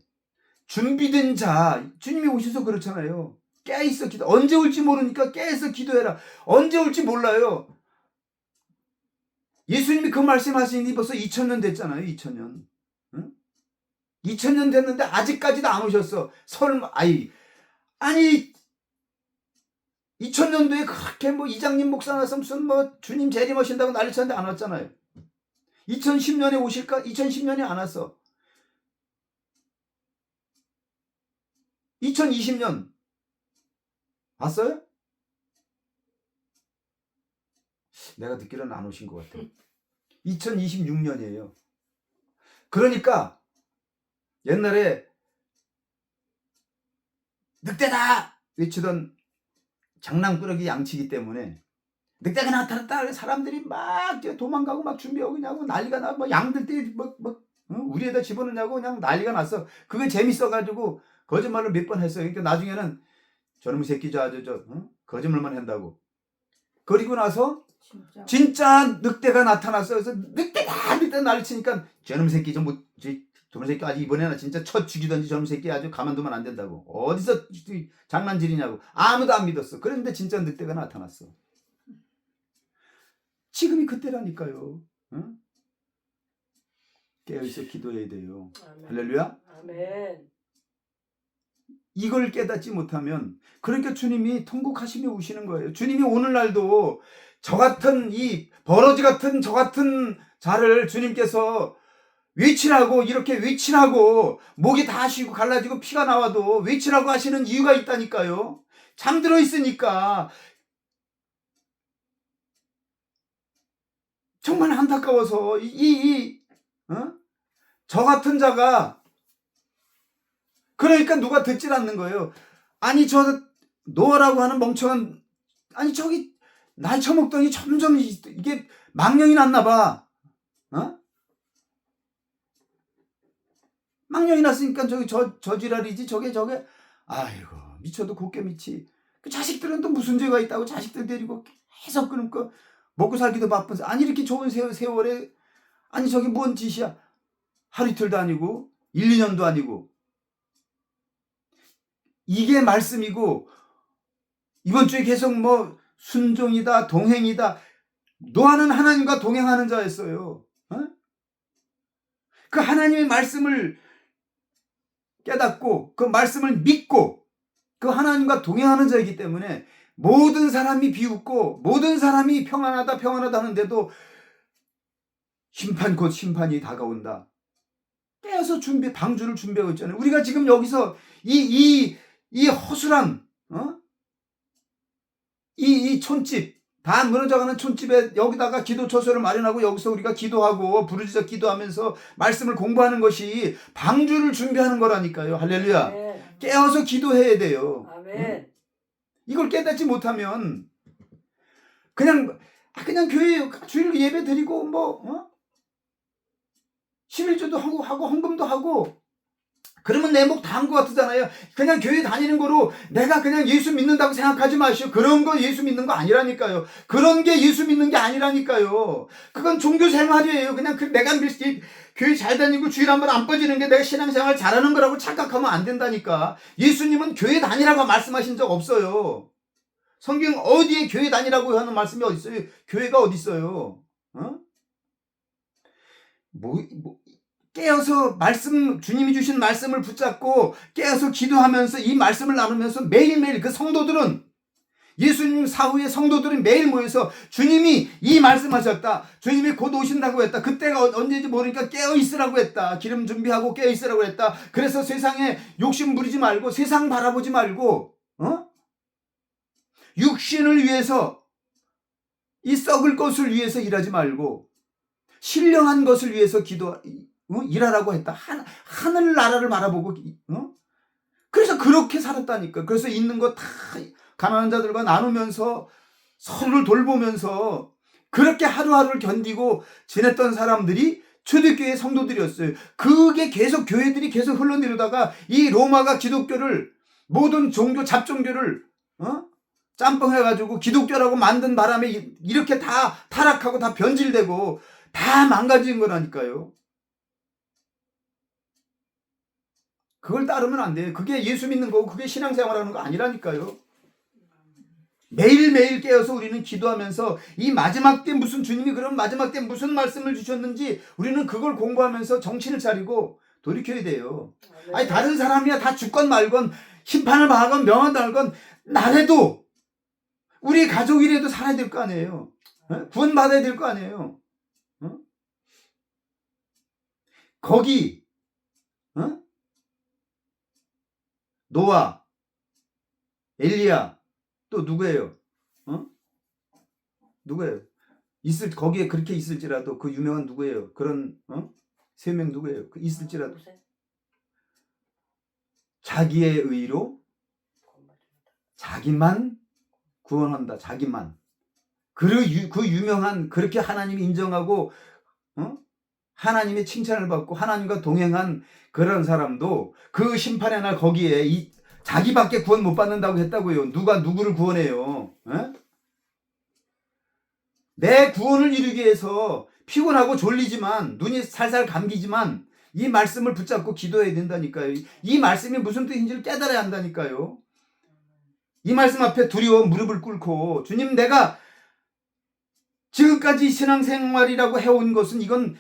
준비된 자, 주님이 오셔서 그렇잖아요. 깨어있어 기도. 언제 올지 모르니까 깨어있어 기도해라. 언제 올지 몰라요. 예수님이 그 말씀하신 지 벌써 2000년 됐잖아요. 2000년. 응? 2000년 됐는데 아직까지도 안 오셨어. 아니 2000년도에 그렇게 뭐 이장님 목사 나서 무슨 뭐 주님 재림하신다고 난리쳤는데 안 왔잖아요. 2010년에 오실까? 2010년에 안 왔어. 2020년 왔어요? 내가 듣기로는 안 오신 것 같아. 2026년이에요. 그러니까 옛날에 늑대다 외치던 장난꾸러기 양치기 때문에 늑대가 나타났다 사람들이 막 도망가고 막 준비하고 그냥 난리가 나고 뭐 양들 때 우리에다 집어넣냐고 그냥 난리가 났어. 그게 재밌어가지고 거짓말을 몇 번 했어요. 그러니까 나중에는 저놈의 새끼 거짓말만 한다고. 그리고 나서 진짜 늑대가 나타났어. 그래서 늑대 난리치니까 저놈 새끼 저놈 새끼 아주 이번에는 진짜 쳐 죽이던지 저놈 새끼 아주 가만두면 안 된다고. 어디서 장난질이냐고. 아무도 안 믿었어. 그런데 진짜 늑대가 나타났어. 지금이 그때라니까요. 응? 깨어있어 기도해야 돼요. 아멘. 할렐루야. 아멘. 이걸 깨닫지 못하면 그러니까 주님이 통곡하시며 우시는 거예요. 주님이 오늘날도 저 같은 이 버러지 같은 저 같은 자를 주님께서 외치라고 이렇게 외치라고 목이 다 쉬고 갈라지고 피가 나와도 외치라고 하시는 이유가 있다니까요. 잠들어 있으니까. 정말 안타까워서 저 같은 자가 그러니까 누가 듣질 않는 거예요. 아니 저 노아라고 하는 멍청한 아니 저기 날 처먹더니 점점 이게 망령이 났나 봐. 망령이 났으니까 저 지랄이지 저게 아이고 미쳐도 곱게 미치. 그 자식들은 또 무슨 죄가 있다고 자식들 데리고 계속 끊고 먹고 살기도 바쁜서 아니 이렇게 좋은 세월에 아니 저게 뭔 짓이야. 하루 이틀도 아니고 1, 2년도 아니고 이게 말씀이고 이번 주에 계속 뭐 순종이다 동행이다. 노아는 하나님과 동행하는 자였어요. 그 하나님의 말씀을 깨닫고 그 말씀을 믿고 그 하나님과 동행하는 자이기 때문에 모든 사람이 비웃고 모든 사람이 평안하다 하는데도 심판 곧 심판이 다가온다. 깨어서 방주를 준비하고 있잖아요. 우리가 지금 여기서 이 허술한 이 촌집 다 무너져가는 촌집에 여기다가 기도 처소를 마련하고 여기서 우리가 기도하고 부르짖어 기도하면서 말씀을 공부하는 것이 방주를 준비하는 거라니까요. 할렐루야. 아멘. 깨어서 기도해야 돼요. 아멘. 이걸 깨닫지 못하면 그냥 그냥 교회 주일 예배 드리고 뭐 11조도 하고 헌금도 하고 그러면 내 목 다 한 것 같잖아요. 그냥 교회 다니는 거로 내가 그냥 예수 믿는다고 생각하지 마시오. 그런 거 예수 믿는 거 아니라니까요. 그런 게 예수 믿는 게 아니라니까요. 그건 종교 생활이에요. 그냥 내가 교회 잘 다니고 주일 한번 안 빠지는 게 내가 신앙생활 잘하는 거라고 착각하면 안 된다니까. 예수님은 교회 다니라고 말씀하신 적 없어요. 성경 어디에 교회 다니라고 하는 말씀이 어디 있어요? 교회가 어디 있어요? 깨어서 주님이 주신 말씀을 붙잡고 깨어서 기도하면서 이 말씀을 나누면서 매일매일 그 성도들은 예수님 사후의 성도들은 매일 모여서 주님이 이 말씀하셨다. 주님이 곧 오신다고 했다. 그때가 언제인지 모르니까 깨어 있으라고 했다. 기름 준비하고 깨어 있으라고 했다. 그래서 세상에 욕심 부리지 말고 세상 바라보지 말고 육신을 위해서 이 썩을 것을 위해서 일하지 말고 신령한 것을 위해서 일하라고 했다. 하늘 나라를 바라보고 그래서 그렇게 살았다니까. 그래서 있는 거 다 가난한 자들과 나누면서 서로를 돌보면서 그렇게 하루하루를 견디고 지냈던 사람들이 초대교회 성도들이었어요. 그게 계속 교회들이 계속 흘러내려다가 이 로마가 기독교를 모든 종교 잡종교를 짬뽕해가지고 기독교라고 만든 바람에 이렇게 다 타락하고 다 변질되고 다 망가진 거라니까요. 그걸 따르면 안 돼요. 그게 예수 믿는 거고 그게 신앙생활하는 거 아니라니까요. 매일매일 깨어서 우리는 기도하면서 이 마지막 때 무슨 주님이 그런 마지막 때 무슨 말씀을 주셨는지 우리는 그걸 공부하면서 정신을 차리고 돌이켜야 돼요. 아니 다른 사람이야 다 죽건 말건 심판을 받건 명한 달건 나라도 우리 가족이라도 살아야 될 거 아니에요. 구원받아야 될 거 아니에요. 거기 노아, 엘리야 또 누구예요? 누구예요? 거기에 그렇게 있을지라도 그 유명한 누구예요? 그런 세 명 누구예요? 있을지라도 자기의 의로 자기만 구원한다. 자기만. 그 유명한 그렇게 하나님이 인정하고 하나님의 칭찬을 받고 하나님과 동행한 그런 사람도 그 심판의 날 거기에 자기밖에 구원 못 받는다고 했다고요. 누가 누구를 구원해요? 내 구원을 이루기 위해서 피곤하고 졸리지만 눈이 살살 감기지만 이 말씀을 붙잡고 기도해야 된다니까요. 이 말씀이 무슨 뜻인지를 깨달아야 한다니까요. 이 말씀 앞에 두려워 무릎을 꿇고 주님 내가 지금까지 신앙생활이라고 해온 것은 이건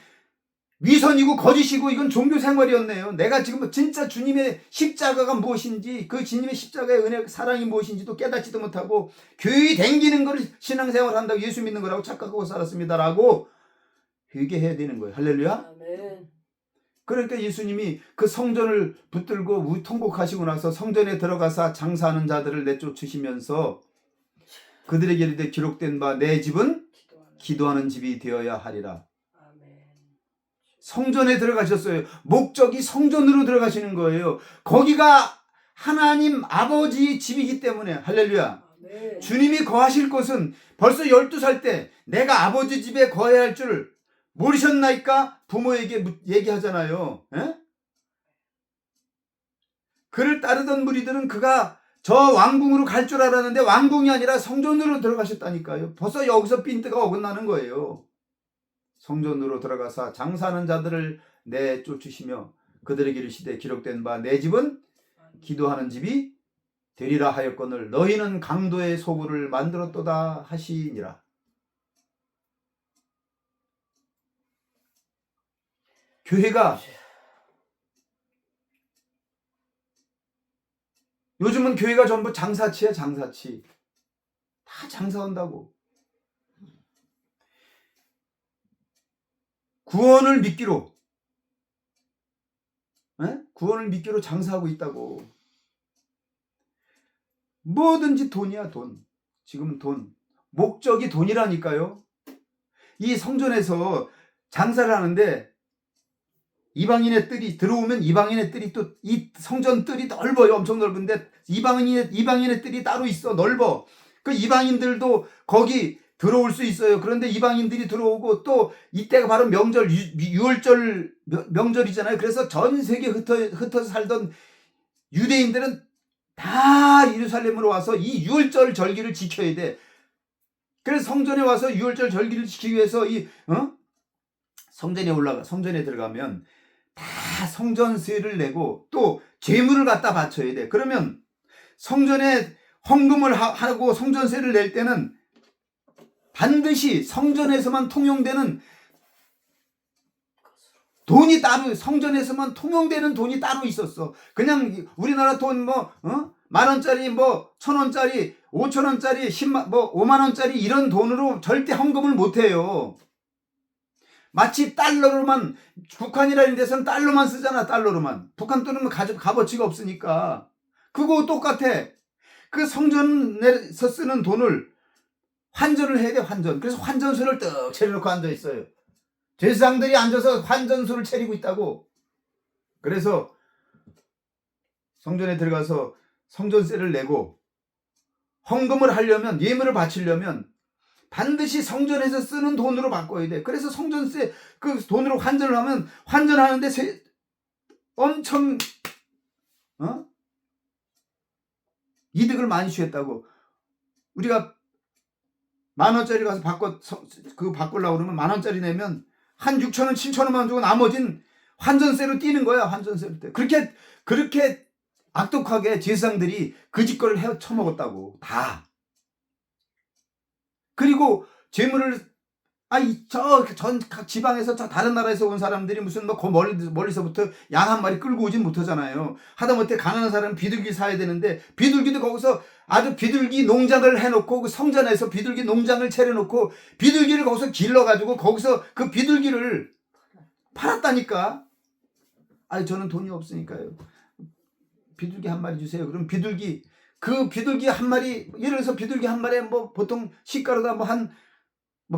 위선이고 거짓이고 이건 종교생활이었네요. 내가 지금 진짜 주님의 십자가가 무엇인지 그 주님의 십자가의 은혜 사랑이 무엇인지도 깨닫지도 못하고 교회 댕기는 거를 신앙생활 한다고 예수 믿는 거라고 착각하고 살았습니다라고 회개해야 되는 거예요. 할렐루야. 아멘. 그러니까 예수님이 그 성전을 붙들고 통곡하시고 나서 성전에 들어가서 장사하는 자들을 내쫓으시면서 그들에게 이르되 기록된 바 내 집은 기도하는 집이 되어야 하리라. 성전에 들어가셨어요. 목적이 성전으로 들어가시는 거예요. 거기가 하나님 아버지의 집이기 때문에 할렐루야. 아멘. 주님이 거하실 곳은 벌써 12살 때 내가 아버지 집에 거해야 할 줄 모르셨나이까? 부모에게 얘기하잖아요. 그를 따르던 무리들은 그가 저 왕궁으로 갈 줄 알았는데 왕궁이 아니라 성전으로 들어가셨다니까요. 벌써 여기서 핀트가 어긋나는 거예요. 성전으로 들어가사 장사하는 자들을 내쫓으시며 그들에게 이르시되 기록된 바 내 집은 기도하는 집이 되리라 하였거늘 너희는 강도의 소굴을 만들었도다 하시니라. 교회가 요즘은 교회가 전부 장사치야. 장사치. 다 장사한다고. 구원을 미끼로 구원을 미끼로 장사하고 있다고. 뭐든지 돈이야. 돈. 지금은 돈. 목적이 돈이라니까요. 이 성전에서 장사를 하는데 이방인의 뜰이 들어오면 이방인의 뜰이 또 이 성전 뜰이 넓어요. 엄청 넓은데 이방인의 뜰이 따로 있어. 넓어. 그 이방인들도 거기 들어올 수 있어요. 그런데 이방인들이 들어오고 또 이때가 바로 명절, 6월절 명절이잖아요. 그래서 전 세계 흩어져 살던 유대인들은 다 예루살렘으로 와서 이 6월절 절기를 지켜야 돼. 그래서 성전에 와서 6월절 절기를 지키기 위해서 성전에 들어가면 다 성전세를 내고 또 제물을 갖다 바쳐야 돼. 그러면 성전에 헌금을 하고 성전세를 낼 때는 반드시 성전에서만 통용되는 돈이 따로, 성전에서만 통용되는 돈이 따로 있었어. 그냥 우리나라 돈 10,000원짜리 1,000원짜리 5,000원짜리 5만원짜리 이런 돈으로 절대 헌금을 못해요. 마치 달러로만, 북한이라는 데서는 달러만 쓰잖아. 달러로만. 북한 돈은 값어치가 없으니까. 그거 똑같아. 그 성전에서 쓰는 돈을 환전을 해야 돼. 환전. 그래서 환전소를 떡 차려놓고 앉아있어요. 제사장들이 앉아서 환전소를 차리고 있다고. 그래서 성전에 들어가서 성전세를 내고 헌금을 하려면, 예물을 바치려면 반드시 성전에서 쓰는 돈으로 바꿔야 돼. 그래서 성전세 그 돈으로 환전을 하면 환전하는데 엄청 이득을 많이 취했다고. 우리가 10,000원짜리 가서 바꾸려고 그러면 10,000원짜리 내면 한 6,000원, 7,000원만 주고 나머지는 환전세로 뛰는 거야. 환전세로 때. 그렇게 악독하게 제사장들이 그 짓거리를 해 처먹었다고. 다. 그리고 재물을 전 지방에서 저 다른 나라에서 온 사람들이 무슨 멀리서부터 양 한 마리 끌고 오진 못하잖아요. 하다못해 가난한 사람은 비둘기 사야 되는데 비둘기도 거기서 아주 비둘기 농장을 해놓고 그 성전에서 비둘기 농장을 차려놓고 비둘기를 거기서 길러가지고 거기서 그 비둘기를 팔았다니까. 저는 돈이 없으니까요. 비둘기 한 마리 주세요. 그럼 비둘기 한 마리, 예를 들어서 비둘기 한 마리에 보통 시가로다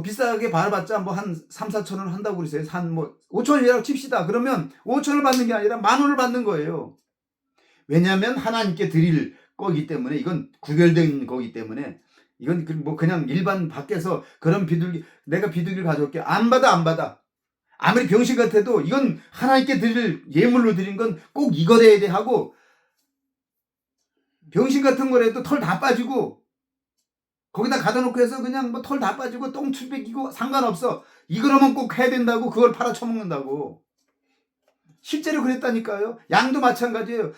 비싸게 받아봤자 한 3,000~4,000원 한다고 그러세요. 5,000원이라고 칩시다. 그러면 5,000원을 받는 게 아니라 10,000원을 받는 거예요. 왜냐하면 하나님께 드릴 거기 때문에, 이건 구별된 거기 때문에, 이건 그냥 일반 밖에서 그런 내가 비둘기를 가져올게. 안 받아. 아무리 병신 같아도 이건 하나님께 드릴 예물로 드린 건 꼭 이거 돼야 돼 하고, 병신 같은 거라도 털 다 빠지고 거기다 가둬놓고 해서 그냥 털 다 빠지고 똥줄 뺏기고 상관없어. 이거로만 꼭 해야 된다고 그걸 팔아 처먹는다고. 실제로 그랬다니까요. 양도 마찬가지예요.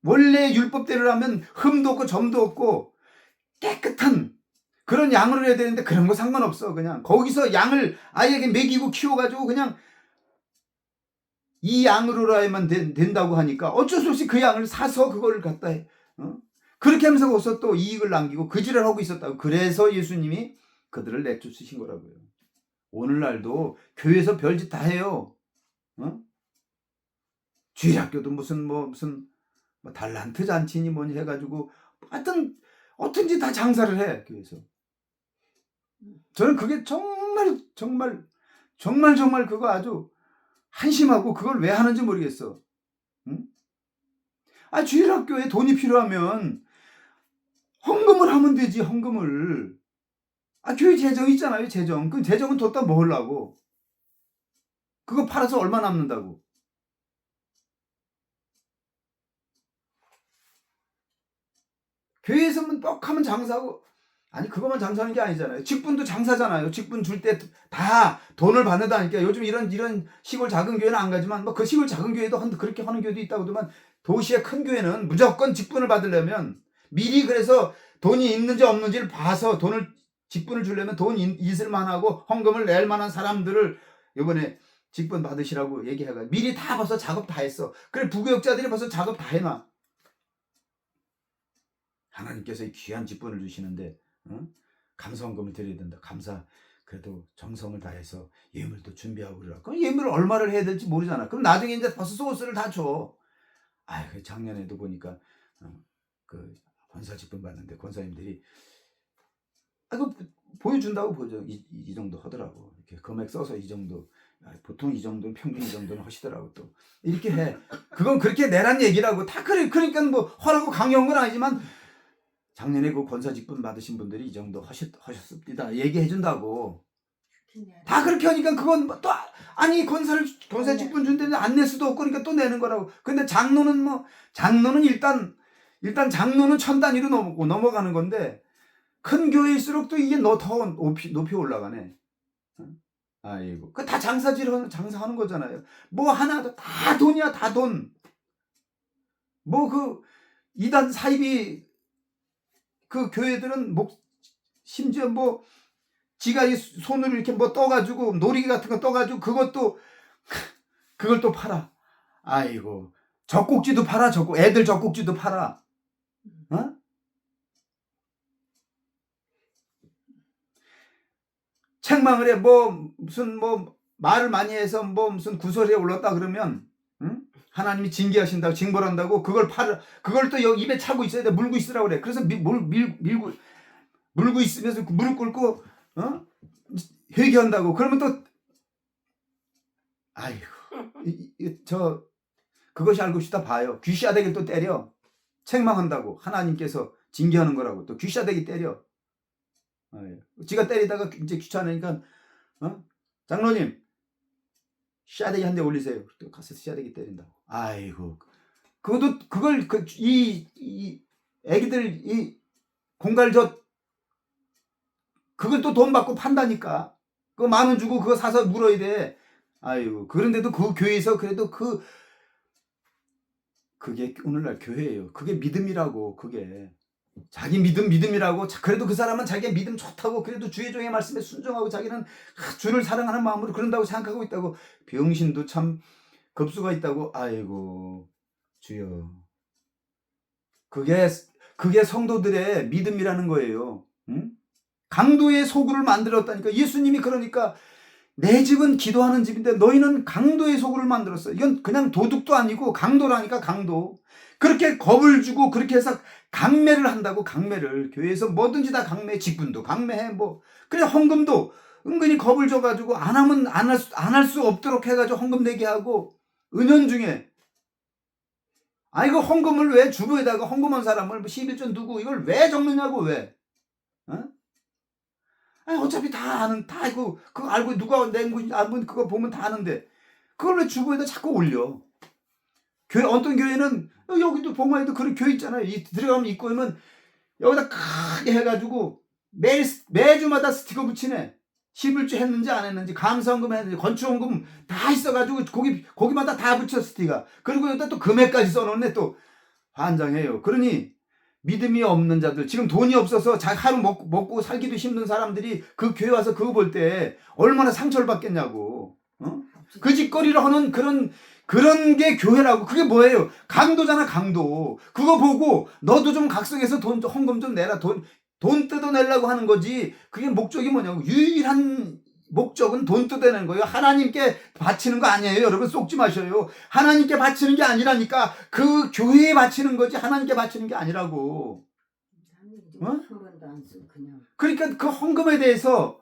원래 율법대로라면 흠도 없고 점도 없고 깨끗한 그런 양으로 해야 되는데 그런 거 상관없어. 그냥 거기서 양을 아이에게 먹이고 키워가지고 그냥 이 양으로라야만 된다고 하니까 어쩔 수 없이 그 양을 사서 그걸 갖다 해. 그렇게 하면서 거기서 또 이익을 남기고 그지를 하고 있었다고. 그래서 예수님이 그들을 내쫓으신 거라고요. 오늘날도 교회에서 별짓 다 해요. 주일학교도 무슨 달란트 잔치니 뭐니 해가지고 하여튼 어떤지 다 장사를 해. 교회에서. 저는 그게 정말 그거 아주 한심하고 그걸 왜 하는지 모르겠어. 주일학교에 돈이 필요하면 헌금을 하면 되지. 헌금을. 교회 재정 있잖아요. 재정. 그 재정은 뒀다 먹으려고. 그거 팔아서 얼마 남는다고. 교회에서만 뻑하면 장사하고. 그것만 장사하는 게 아니잖아요. 직분도 장사잖아요. 직분 줄 때 다 돈을 받는다니까. 요즘 이런 시골 작은 교회는 안 가지만 그 시골 작은 교회도 그렇게 하는 교회도 있다고 하더만, 도시의 큰 교회는 무조건 직분을 받으려면 미리 그래서 돈이 있는지 없는지를 봐서 직분을 주려면 돈 있을 만하고 헌금을 낼 만한 사람들을 이번에 직분 받으시라고 얘기해가지고 미리 다 벌써 작업 다 했어. 그래 부교육자들이 벌써 작업 다 해놔. 하나님께서 이 귀한 직분을 주시는데 감사헌금을 드려야 된다. 그래도 정성을 다해서 예물도 준비하고 그러라. 그럼 예물을 얼마를 해야 될지 모르잖아. 그럼 나중에 이제 벌써 소스를 다 줘. 작년에도 보니까 그 권사 직분 받는데 권사님들이 보여준다고 보죠. 이 정도 하더라고. 이렇게 금액 써서 이 정도. 보통 이 정도는 평균 이 정도는 하시더라고. 또 이렇게 해. 그건 그렇게 내란 얘기라고. 다 그래. 그러니까 허라고 강요한 건 아니지만 작년에 그 권사 직분 받으신 분들이 이 정도 하셨습니다. 얘기해 준다고. 다 그렇게 하니까 그건 뭐 또 아니 권사 직분 준다는데 안 낼 수도 없고 그러니까 또 내는 거라고. 근데 장로는 일단 장로는 천 단위로 넘어가는 건데 큰 교회일수록 또 이게 더 높이 올라가네. 아이고 그 다 장사하는 거잖아요. 뭐 하나도 다 돈이야, 다 돈. 뭐 그 이단 사이비 그 교회들은 심지어 뭐 지가 이 손으로 이렇게 뭐 떠가지고 놀이기 같은 거 떠가지고 그걸 또 팔아. 아이고 젖꼭지도 팔아. 애들 젖꼭지도 팔아. 어? 책망을 해. 무슨 말을 많이 해서 무슨 구설에 올랐다 그러면 응? 하나님이 징계하신다고 징벌한다고 그걸 또 여기 입에 차고 있어야 돼. 물고 있으라고 그래. 그래서 물고 있으면서 무릎 꿇고 회개한다고. 그러면 또 아이고 그것이 알고 싶다 봐요. 귀샤대기 또 때려. 책망한다고 하나님께서 징계하는 거라고 또 귀샤대기 때려. 지가 때리다가 이제 귀찮으니까 장로님 샤대기 한 대 올리세요. 또 가서 샤대기 때린다고. 아이고 그걸 이 애기들 이 공갈젓 그걸 또 돈 받고 판다니까. 그거 10,000원 주고 그거 사서 물어야 돼. 아이고 그런데도 그 교회에서 그래도 그게 오늘날 교회예요. 그게 믿음이라고. 그게 자기 믿음이라고. 그래도 그 사람은 자기가 믿음 좋다고 그래도 주의 종의 말씀에 순종하고 자기는 주를 사랑하는 마음으로 그런다고 생각하고 있다고. 병신도 참 급수가 있다고. 아이고 주여. 그게 성도들의 믿음이라는 거예요. 응? 강도의 소굴을 만들었다니까. 예수님이 그러니까 내 집은 기도하는 집인데 너희는 강도의 소굴을 만들었어. 이건 그냥 도둑도 아니고 강도라니까. 강도. 그렇게 겁을 주고 그렇게 해서 강매를 한다고. 강매를. 교회에서 뭐든지 다 강매. 직분도 강매해. 그래 헌금도 은근히 겁을 줘가지고 안 하면 안 할 수 없도록 해가지고 헌금 내게 하고. 은연중에 이거 헌금을 왜 주부에다가 헌금한 사람을 11조 누구 이걸 왜 적느냐고. 왜? 어차피 다 그거 알고 누가 낸 건지 알고 그거 보면 다 아는데 그걸 왜 주보에다 자꾸 올려. 어떤 교회는 여기도 봉화에도 그런 교회 있잖아요. 들어가면 입구에는 여기다 크게 해가지고 매주마다 스티커 붙이네. 11주 했는지 안 했는지 감사헌금 했는지 건축헌금 다 있어가지고 거기마다 다 붙여 스티커. 그리고 여기다 또 금액까지 써놓네. 또 환장해요. 그러니 믿음이 없는 자들, 지금 돈이 없어서 하루 먹고 살기도 힘든 사람들이 그 교회 와서 그거 볼 때 얼마나 상처를 받겠냐고. 그 짓거리를 하는 그런 게 교회라고. 그게 뭐예요? 강도잖아, 강도. 그거 보고 너도 좀 각성해서 헌금 좀 내라. 돈 뜯어내려고 하는 거지. 그게 목적이 뭐냐고. 유일한 목적은 돈 뜯어내는 거예요. 하나님께 바치는 거 아니에요. 여러분 속지 마셔요. 하나님께 바치는 게 아니라니까. 그 교회에 바치는 거지 하나님께 바치는 게 아니라고. 그러니까 그 헌금에 대해서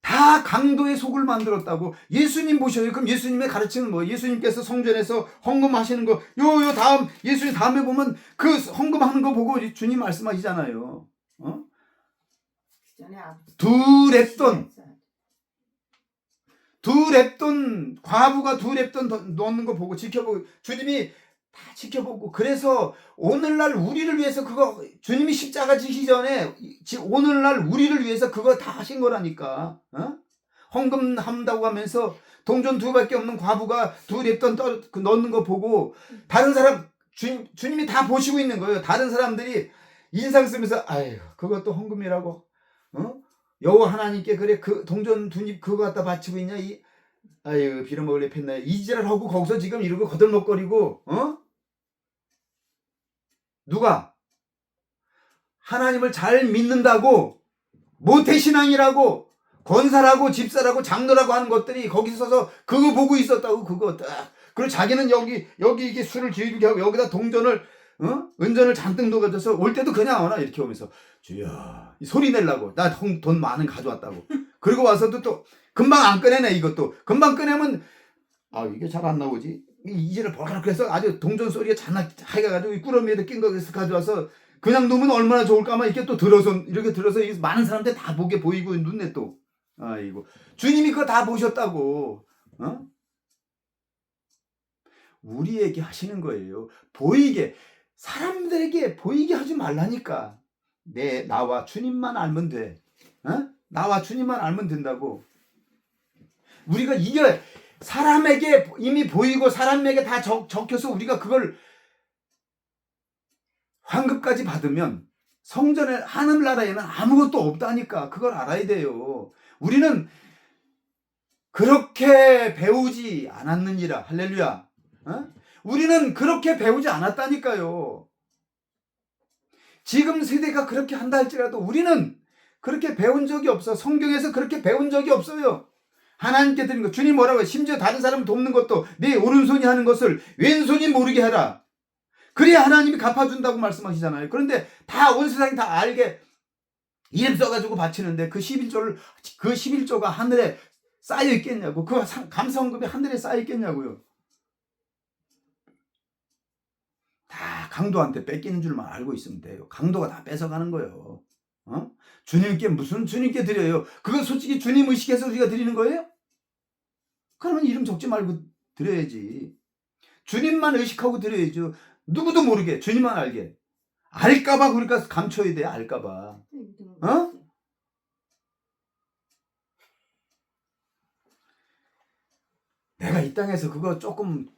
다 강도의 속을 만들었다고. 예수님 보셔요. 그럼 예수님의 가르침은 뭐예요? 예수님께서 성전에서 헌금하시는 거 예수님 다음에 보면 그 헌금하는 거 보고 주님 말씀하시잖아요. 두 랩돈 과부가 2랩돈 넣는 거 보고 지켜보고 주님이 다 지켜보고. 그래서 오늘날 우리를 위해서 그거 주님이 십자가 지기 전에 오늘날 우리를 위해서 그거 다 하신 거라니까. 헌금한다고 하면서 동전 2밖에 없는 과부가 2랩돈 넣는 거 보고 다른 사람 주님이 다 보시고 있는 거예요. 다른 사람들이 인상 쓰면서 아유 그것도 헌금이라고. 여호와 하나님께 그래 그 동전 2입 그거 갖다 바치고 있냐. 아유 빌어먹을래 팼나. 이지랄하고 거기서 지금 이러고 거들먹거리고. 누가 하나님을 잘 믿는다고 모태신앙이라고 권사라고 집사라고 장로라고 하는 것들이 거기서 서서 그거 보고 있었다고. 그거 딱. 그리고 자기는 여기 이게 술을 기울게 하고 여기다 동전을 은전을 잔뜩 넣어가져서 올 때도 그냥 오나 이렇게 오면서 주여 소리 내려고 나 돈 많은 가져왔다고. 그리고 와서도 또 금방 안 꺼내네. 이것도 금방 꺼내면 이게 잘 안 나오지. 이제를 버럭 해서 아주 동전 소리가 해가지고 꾸러미에다 낀 거 가져와서 그냥 놓으면 얼마나 좋을까만 이렇게 또 이렇게 들어서 많은 사람들 다 보게 보이고 눈에 또 아이고 주님이 그거 다 보셨다고 우리에게 하시는 거예요. 보이게 사람들에게 보이게 하지 말라니까. 나와 주님만 알면 돼. 나와 주님만 알면 된다고. 우리가 이게 사람에게 이미 보이고 사람에게 다 적혀서 우리가 그걸 환급까지 받으면 성전에 하늘나라에는 아무것도 없다니까. 그걸 알아야 돼요. 우리는 그렇게 배우지 않았느니라. 할렐루야. 우리는 그렇게 배우지 않았다니까요. 지금 세대가 그렇게 한다 할지라도 우리는 그렇게 배운 적이 없어. 성경에서 그렇게 배운 적이 없어요. 하나님께 드린 것. 주님 뭐라고 해요? 심지어 다른 사람 돕는 것도 네 오른손이 하는 것을 왼손이 모르게 하라. 그래야 하나님이 갚아준다고 말씀하시잖아요. 그런데 다 온 세상이 다 알게 이름 써가지고 바치는데 그 11조가 하늘에 쌓여 있겠냐고. 그 감사원금이 하늘에 쌓여 있겠냐고요. 다 강도한테 뺏기는 줄만 알고 있으면 돼요. 강도가 다 뺏어가는 거예요. 주님께 무슨 주님께 드려요? 그거 솔직히 주님 의식해서 우리가 드리는 거예요? 그러면 이름 적지 말고 드려야지. 주님만 의식하고 드려야죠. 누구도 모르게 주님만 알게. 알까봐 우리가 감춰야 돼. 알까봐. 내가 이 땅에서 그거 조금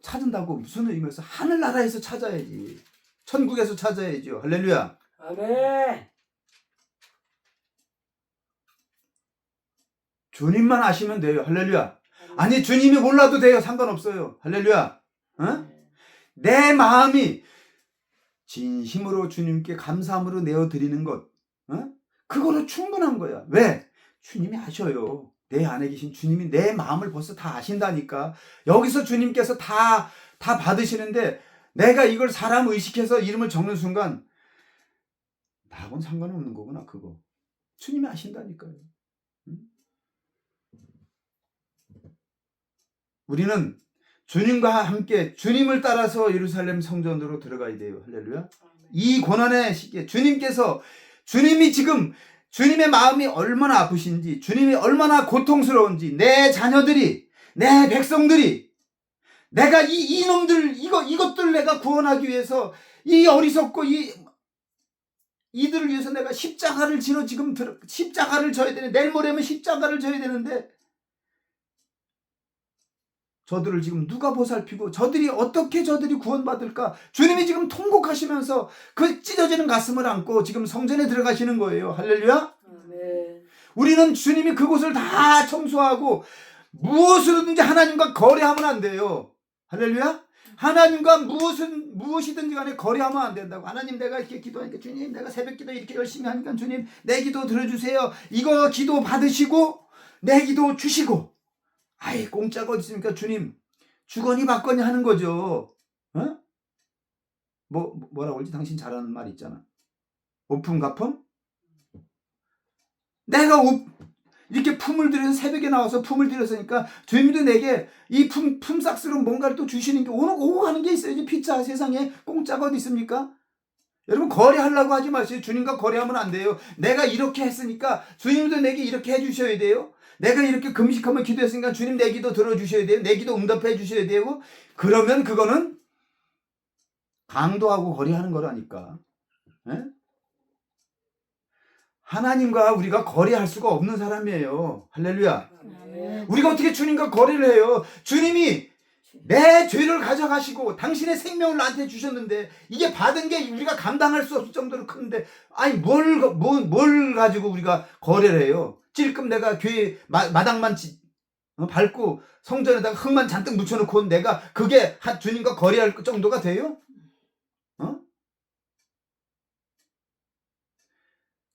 찾은다고 무슨 의미에서 하늘나라에서 찾아야지. 천국에서 찾아야죠. 할렐루야. 아멘. 주님만 아시면 돼요. 할렐루야. 아니 주님이 몰라도 돼요. 상관없어요. 할렐루야. 내 마음이 진심으로 주님께 감사함으로 내어드리는 것, 그거로 충분한 거야. 왜? 주님이 아셔요. 내 안에 계신 주님이 내 마음을 벌써 다 아신다니까. 여기서 주님께서 다 받으시는데 내가 이걸 사람 의식해서 이름을 적는 순간 나하고는 상관없는 거구나. 그거 주님이 아신다니까요. 우리는 주님과 함께 주님을 따라서 예루살렘 성전으로 들어가야 돼요. 할렐루야. 이 고난의 시기에 주님이 지금 주님의 마음이 얼마나 아프신지, 주님이 얼마나 고통스러운지, 내 자녀들이, 내 백성들이, 내가 이놈들, 이것들 내가 구원하기 위해서, 이 어리석고, 이들을 위해서 내가 십자가를 십자가를 져야 되는데, 내일 모레면 십자가를 져야 되는데, 저들을 지금 누가 보살피고, 어떻게 저들이 구원받을까? 주님이 지금 통곡하시면서 그 찢어지는 가슴을 안고 지금 성전에 들어가시는 거예요. 할렐루야? 네. 우리는 주님이 그곳을 다 청소하고 무엇으로든지 하나님과 거래하면 안 돼요. 할렐루야? 하나님과 무엇이든지 간에 거래하면 안 된다고. 하나님 내가 이렇게 기도하니까 주님 내가 새벽 기도 이렇게 열심히 하니까 주님 내 기도 들어주세요. 이거 기도 받으시고 내 기도 주시고. 아이 공짜가 어디 있습니까? 주님 주거니 받거니 하는 거죠. 뭐라고 그러지? 당신 잘하는 말 있잖아. 오품가품? 내가 이렇게 품을 들여서 새벽에 나와서 품을 들였으니까 주님도 내게 이 품삯으로 뭔가를 또 주시는 게 오고 가는 게 있어야지. 피자 세상에 공짜가 어디 있습니까? 여러분 거래하려고 하지 마세요. 주님과 거래하면 안 돼요. 내가 이렇게 했으니까 주님도 내게 이렇게 해주셔야 돼요. 내가 이렇게 금식하면 기도했으니까 주님 내 기도 들어주셔야 돼요. 내 기도 응답해 주셔야 되고. 그러면 그거는 강도하고 거래하는 거라니까. 에? 하나님과 우리가 거래할 수가 없는 사람이에요. 할렐루야. 우리가 어떻게 주님과 거래를 해요? 주님이 내 죄를 가져가시고 당신의 생명을 나한테 주셨는데 이게 받은 게 우리가 감당할 수 없을 정도로 큰데 아니 뭘 가지고 우리가 거래를 해요? 찔끔 내가 교회 마당만 밟고 성전에다가 흙만 잔뜩 묻혀놓고 내가 그게 주님과 거래할 정도가 돼요?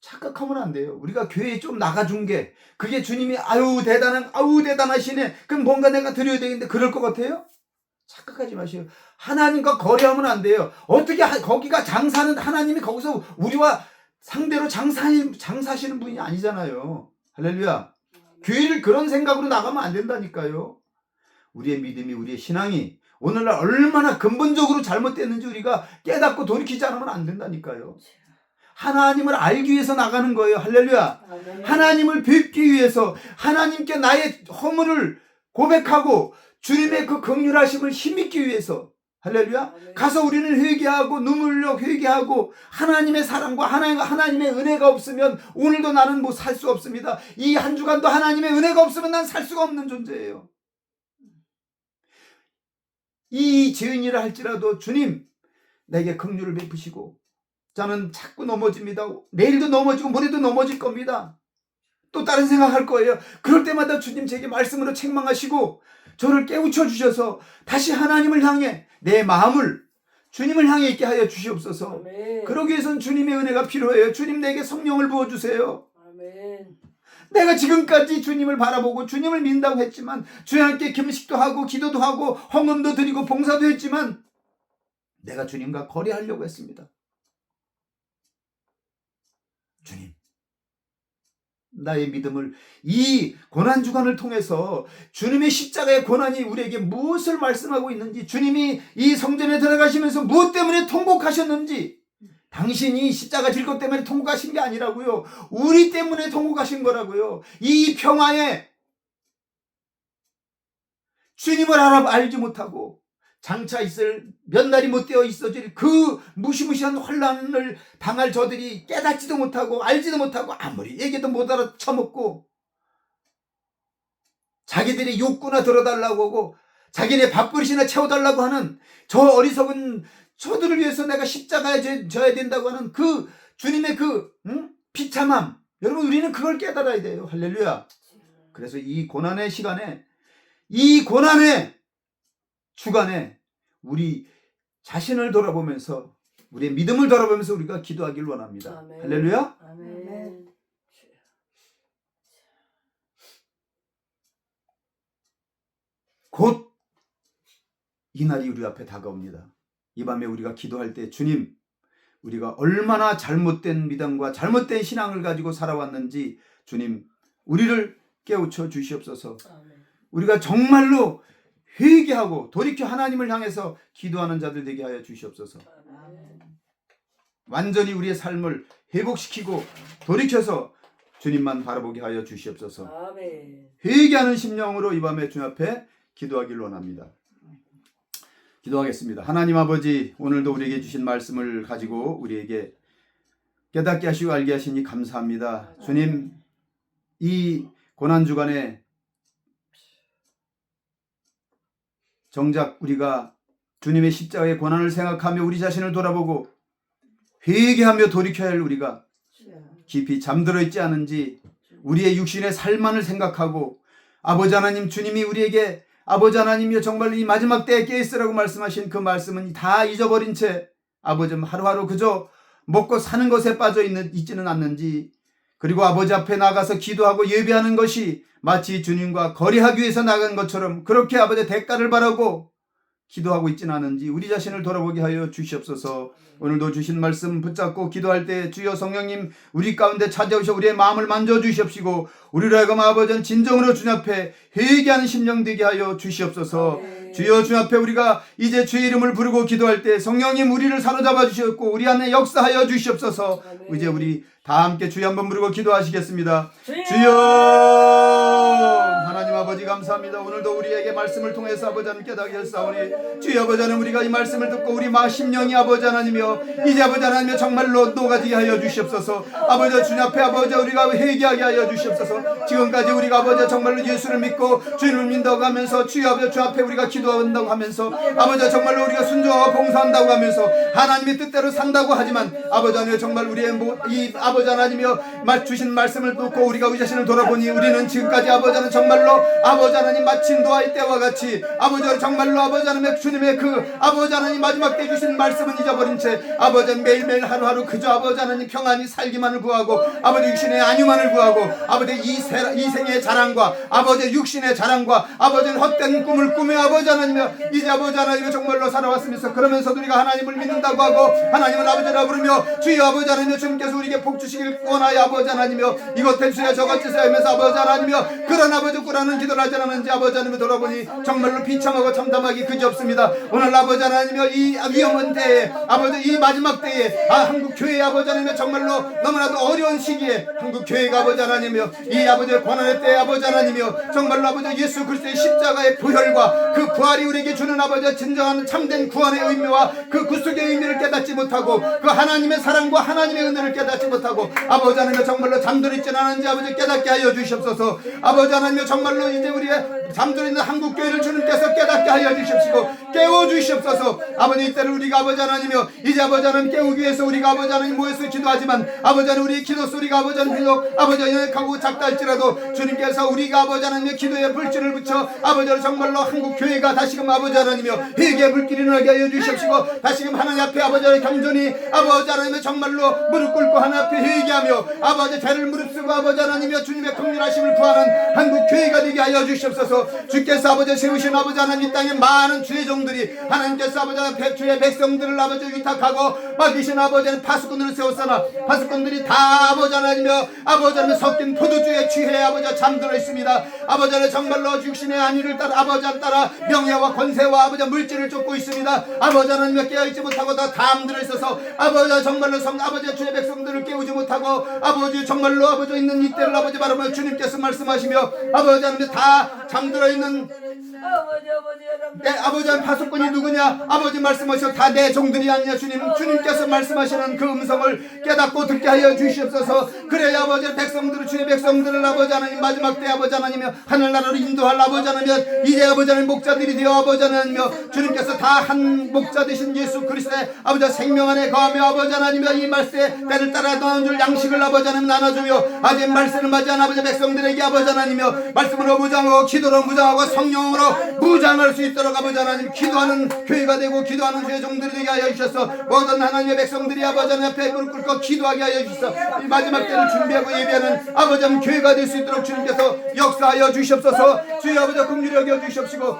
착각하면 안 돼요. 우리가 교회에 좀 나가준 게 그게 주님이 아유 대단하시네. 그럼 뭔가 내가 드려야 되겠는데 그럴 것 같아요? 착각하지 마세요. 하나님과 거래하면 안 돼요. 어떻게 거기가 장사는 하나님이 거기서 우리와 상대로 장사하시는 분이 아니잖아요. 할렐루야. 교회를 그런 생각으로 나가면 안 된다니까요. 우리의 믿음이, 우리의 신앙이 오늘날 얼마나 근본적으로 잘못됐는지 우리가 깨닫고 돌이키지 않으면 안 된다니까요. 하나님을 알기 위해서 나가는 거예요. 할렐루야. 아멘. 하나님을 뵙기 위해서 하나님께 나의 허물을 고백하고 주님의 그 긍휼하심을 힘입기 위해서, 할렐루야. 아멘. 가서 우리는 회개하고 눈물 흘려 회개하고 하나님의 사랑과 하나님의 은혜가 없으면 오늘도 나는 뭐 살 수 없습니다. 이 한 주간도 하나님의 은혜가 없으면 난 살 수가 없는 존재예요. 이 죄인이라 할지라도 주님 내게 긍휼을 베푸시고, 저는 자꾸 넘어집니다. 내일도 넘어지고 모레도 넘어질 겁니다. 또 다른 생각할 거예요. 그럴 때마다 주님 제게 말씀으로 책망하시고 저를 깨우쳐 주셔서 다시 하나님을 향해 내 마음을 주님을 향해 있게 하여 주시옵소서. 아멘. 그러기 위해서는 주님의 은혜가 필요해요. 주님 내게 성령을 부어주세요. 아멘. 내가 지금까지 주님을 바라보고 주님을 믿는다고 했지만, 주님께 금식도 하고 기도도 하고 헌금도 드리고 봉사도 했지만 내가 주님과 거래하려고 했습니다. 주님, 나의 믿음을 이 고난주간을 통해서 주님의 십자가의 고난이 우리에게 무엇을 말씀하고 있는지, 주님이 이 성전에 들어가시면서 무엇 때문에 통곡하셨는지, 당신이 십자가 질 것 때문에 통곡하신 게 아니라고요. 우리 때문에 통곡하신 거라고요. 이 평화에 주님을 알지 못하고 장차 있을 몇 날이 못 되어 있어질 그 무시무시한 혼란을 당할 저들이 깨닫지도 못하고 알지도 못하고 아무리 얘기도 못 알아쳐먹고 자기들의 욕구나 들어달라고 하고 자기네 밥그릇이나 채워달라고 하는 저 어리석은 저들을 위해서 내가 십자가에 져야 된다고 하는 그 주님의 그 비참함, 여러분 우리는 그걸 깨달아야 돼요. 할렐루야. 그래서 이 고난의 시간에, 이 고난의 주간에 우리 자신을 돌아보면서, 우리의 믿음을 돌아보면서 우리가 기도하길 원합니다. 아멘. 할렐루야. 아멘. 곧 이 날이 우리 앞에 다가옵니다. 이 밤에 우리가 기도할 때 주님, 우리가 얼마나 잘못된 믿음과 잘못된 신앙을 가지고 살아왔는지 주님 우리를 깨우쳐 주시옵소서. 아멘. 우리가 정말로 회개하고 돌이켜 하나님을 향해서 기도하는 자들 되게 하여 주시옵소서. 아멘. 완전히 우리의 삶을 회복시키고 돌이켜서 주님만 바라보게 하여 주시옵소서. 아멘. 회개하는 심령으로 이 밤에 주님 앞에 기도하길 원합니다. 기도하겠습니다. 하나님 아버지, 오늘도 우리에게 주신 말씀을 가지고 우리에게 깨닫게 하시고 알게 하시니 감사합니다. 주님, 이 고난주간에 정작 우리가 주님의 십자가의 고난을 생각하며 우리 자신을 돌아보고 회개하며 돌이켜야 할 우리가 깊이 잠들어 있지 않은지 우리의 육신의 살만을 생각하고, 아버지 하나님, 주님이 우리에게 아버지 하나님이여 정말로 이 마지막 때에 깨있으라고 말씀하신 그 말씀은 다 잊어버린 채 아버지 하루하루 그저 먹고 사는 것에 빠져 있지는 않는지, 그리고 아버지 앞에 나가서 기도하고 예배하는 것이 마치 주님과 거래하기 위해서 나간 것처럼 그렇게 아버지 대가를 바라고 기도하고 있지는 않은지 우리 자신을 돌아보게 하여 주시옵소서. 오늘도 주신 말씀 붙잡고 기도할 때 주여 성령님 우리 가운데 찾아오셔 우리의 마음을 만져주시옵시고 우리로 하여금 아버지는 진정으로 주님 앞에 회개하는 심령 되게 하여 주시옵소서. 주여 주님 앞에 우리가 이제 주의 이름을 부르고 기도할 때 성령님 우리를 사로잡아 주셨고 우리 안에 역사하여 주시옵소서. 이제 우리 다 함께 주여 한번 부르고 기도하시겠습니다. 주여 하나님 아버지 감사합니다. 오늘도 우리에게 말씀을 통해서 아버지 하나님 깨닫게 하사오니 주여 아버지 하나님 우리가 이 말씀을 듣고 우리 심령이 아버지 하나님이여 이제 아버지 하나님이여 정말로 녹아지게 하여 주시옵소서. 아버지 주님 앞에 아버지 우리가 회개하게 하여 주시옵소서. 지금까지 우리가 아버지 정말로 예수를 믿고 주님을 믿는다고 하면서 주여 아버지 주 앞에 우리가 기도한다고 하면서 아버지 정말로 우리가 순종하고 봉사한다고 하면서 하나님의 뜻대로 산다고 하지만 아버지 하나님 정말 우리의 이 아버지 하나님이여 주신 말씀을 듣고 우리가 우리 자신을 돌아보니 우리는 지금까지 아버지 하나님 정말로 아버지 하나님 마치 노아의 때와 같이 아버지 정말로 아버지 하나님의 주님의 그 아버지 하나님 마지막 때 주신 말씀은 잊어버린 채 아버지 매일매일 하루하루 그저 아버지 하나님 평안히 살기만을 구하고 아버지 육신의 안위만을 구하고 아버지 이 생의 자랑과 아버지 육신의 자랑과 아버지 헛된 꿈을 꾸며 아버지 하나님이여 이제 아버지 하나님이 정말로 살아왔으면서 그러면서도 우리가 하나님을 믿는다고 하고 하나님을 아버지라 부르며 주여 아버지 하나님이여 주님께서 우리에게 복 주시길 원하여 아버지 하나님이여 이것 해주세요 저것 해주세요 하면서 아버지 하나님이여 그런 아버지 꾸라는 기도 기도를 하지 않았는지 아버지 하나님 돌아보니 정말로 비참하고 참담하기 그지없습니다. 오늘 아버지 하나님이여 이 위험한 때에 아버지 이 마지막 때에 한국 교회 아버지 하나님이여 정말로 너무나도 어려운 시기에 한국 교회가 아버지 하나님이여 이 아버지의 고난의 때에 아버지 하나님이여 정말로 아버지 예수 그리스도의 십자가의 부혈과 그 부활이 우리에게 주는 아버지 진정한 참된 구원의 의미와 그 구속의 의미를 깨닫지 못하고 그 하나님의 사랑과 하나님의 은혜를 깨닫지 못하고 아버지 하나님이여 정말로 잠들어 있지는 않은지 아버지 깨닫게 하여 주시옵소서. 아버지 하나님이여 정말로 이제 우리의 잠들어 있는 한국 교회를 주님께서 깨닫게 하여 주시옵시고 깨워 주시옵소서. 아버지 이때를 우리가 아버지 하나님이여 이제 아버지 하나님 깨우기 위해서 우리가 아버지 하나님 모여서 기도하지만 아버지 하나님 우리의 기도 소리가 아버지 하나님 비록 아버지 연약하고 작다 할지라도 주님께서 우리가 아버지 하나님의 기도에 불길을 붙여 아버지 하나님 정말로 한국 교회가 다시금 아버지 하나님이여 회개의 불길이 나게 하여 주시옵시고 다시금 하나님 앞에 아버지 하나님 겸손히 아버지 하나님의 정말로 무릎 꿇고 하나님 앞에 회개하며 아버지 죄를 무릅쓰고 아버지 하나님이여 주님의 긍휼하심을 구하는 한국 교회가 되게 하여 주시옵소서. 주께서 아버지 세우신 아버지 하나님 이 땅에 많은 주의 종들이 하나님께서 아버지 하나님 주의 백성들을 아버지 위탁하고 맡기신 아버지 하나님 파수꾼들을 세웠으나 파수꾼들이 다 아버지 하나님이여 아버지 하나님 섞인 포도주에 취해 아버지 잠들어 있습니다. 아버지 하나님 정말로 육신의 안위를 따라 아버지 하나님 따라 명예와 권세와 아버지 물질을 쫓고 있습니다. 아버지 하나님이여 깨어있지 못하고 다 잠들어 있어서 아버지 하나님 정말로 아버지 주의 백성들을 깨우지 못하고 아버지 정말로 아버지 있는 이때를 아버지 바라보며 주님께서 말씀하시며 아버지 하나님 다 잠들어 있는 내 아버지 하나님 파수꾼이 누구냐 아버지 말씀하셔 다 내 종들이 아니냐 주님께서 말씀하시는 그 음성을 깨닫고 듣게 하여 주시옵소서. 그래야 아버지 백성들을 주의 백성들을 아버지 하나님 마지막 때 아버지 하나님이여 하늘나라로 인도할 아버지 하나님이여 이제 아버지 하나님 목자들이 되어 아버지 하나님이여 주님께서 다 한 목자 되신 예수 그리스도의 아버지 생명 안에 거하며 아버지 하나님이여 이 말세 때를 따라 나눠줄 양식을 아버지 하나님 나눠주며 아직 말씀을 맞이한 아버지 백성들에게 아버지 하나님이여 말씀으로 무장하고 기도로 무장하고 성령으로 무장할 수 있도록 아버지 하나님 기도하는 교회가 되고 기도하는 주의 종들이 되게 하여 주셔서 모든 하나님의 백성들이 아버지 하나님 앞에 무릎 꿇고 기도하게 하여 주셔서 이 마지막 때를 준비하고 예배하는 아버지 하나님 교회가 될 수 있도록 주님께서 역사하여 주시옵소서. 주여 아버지 긍휼히 여겨 주시옵시고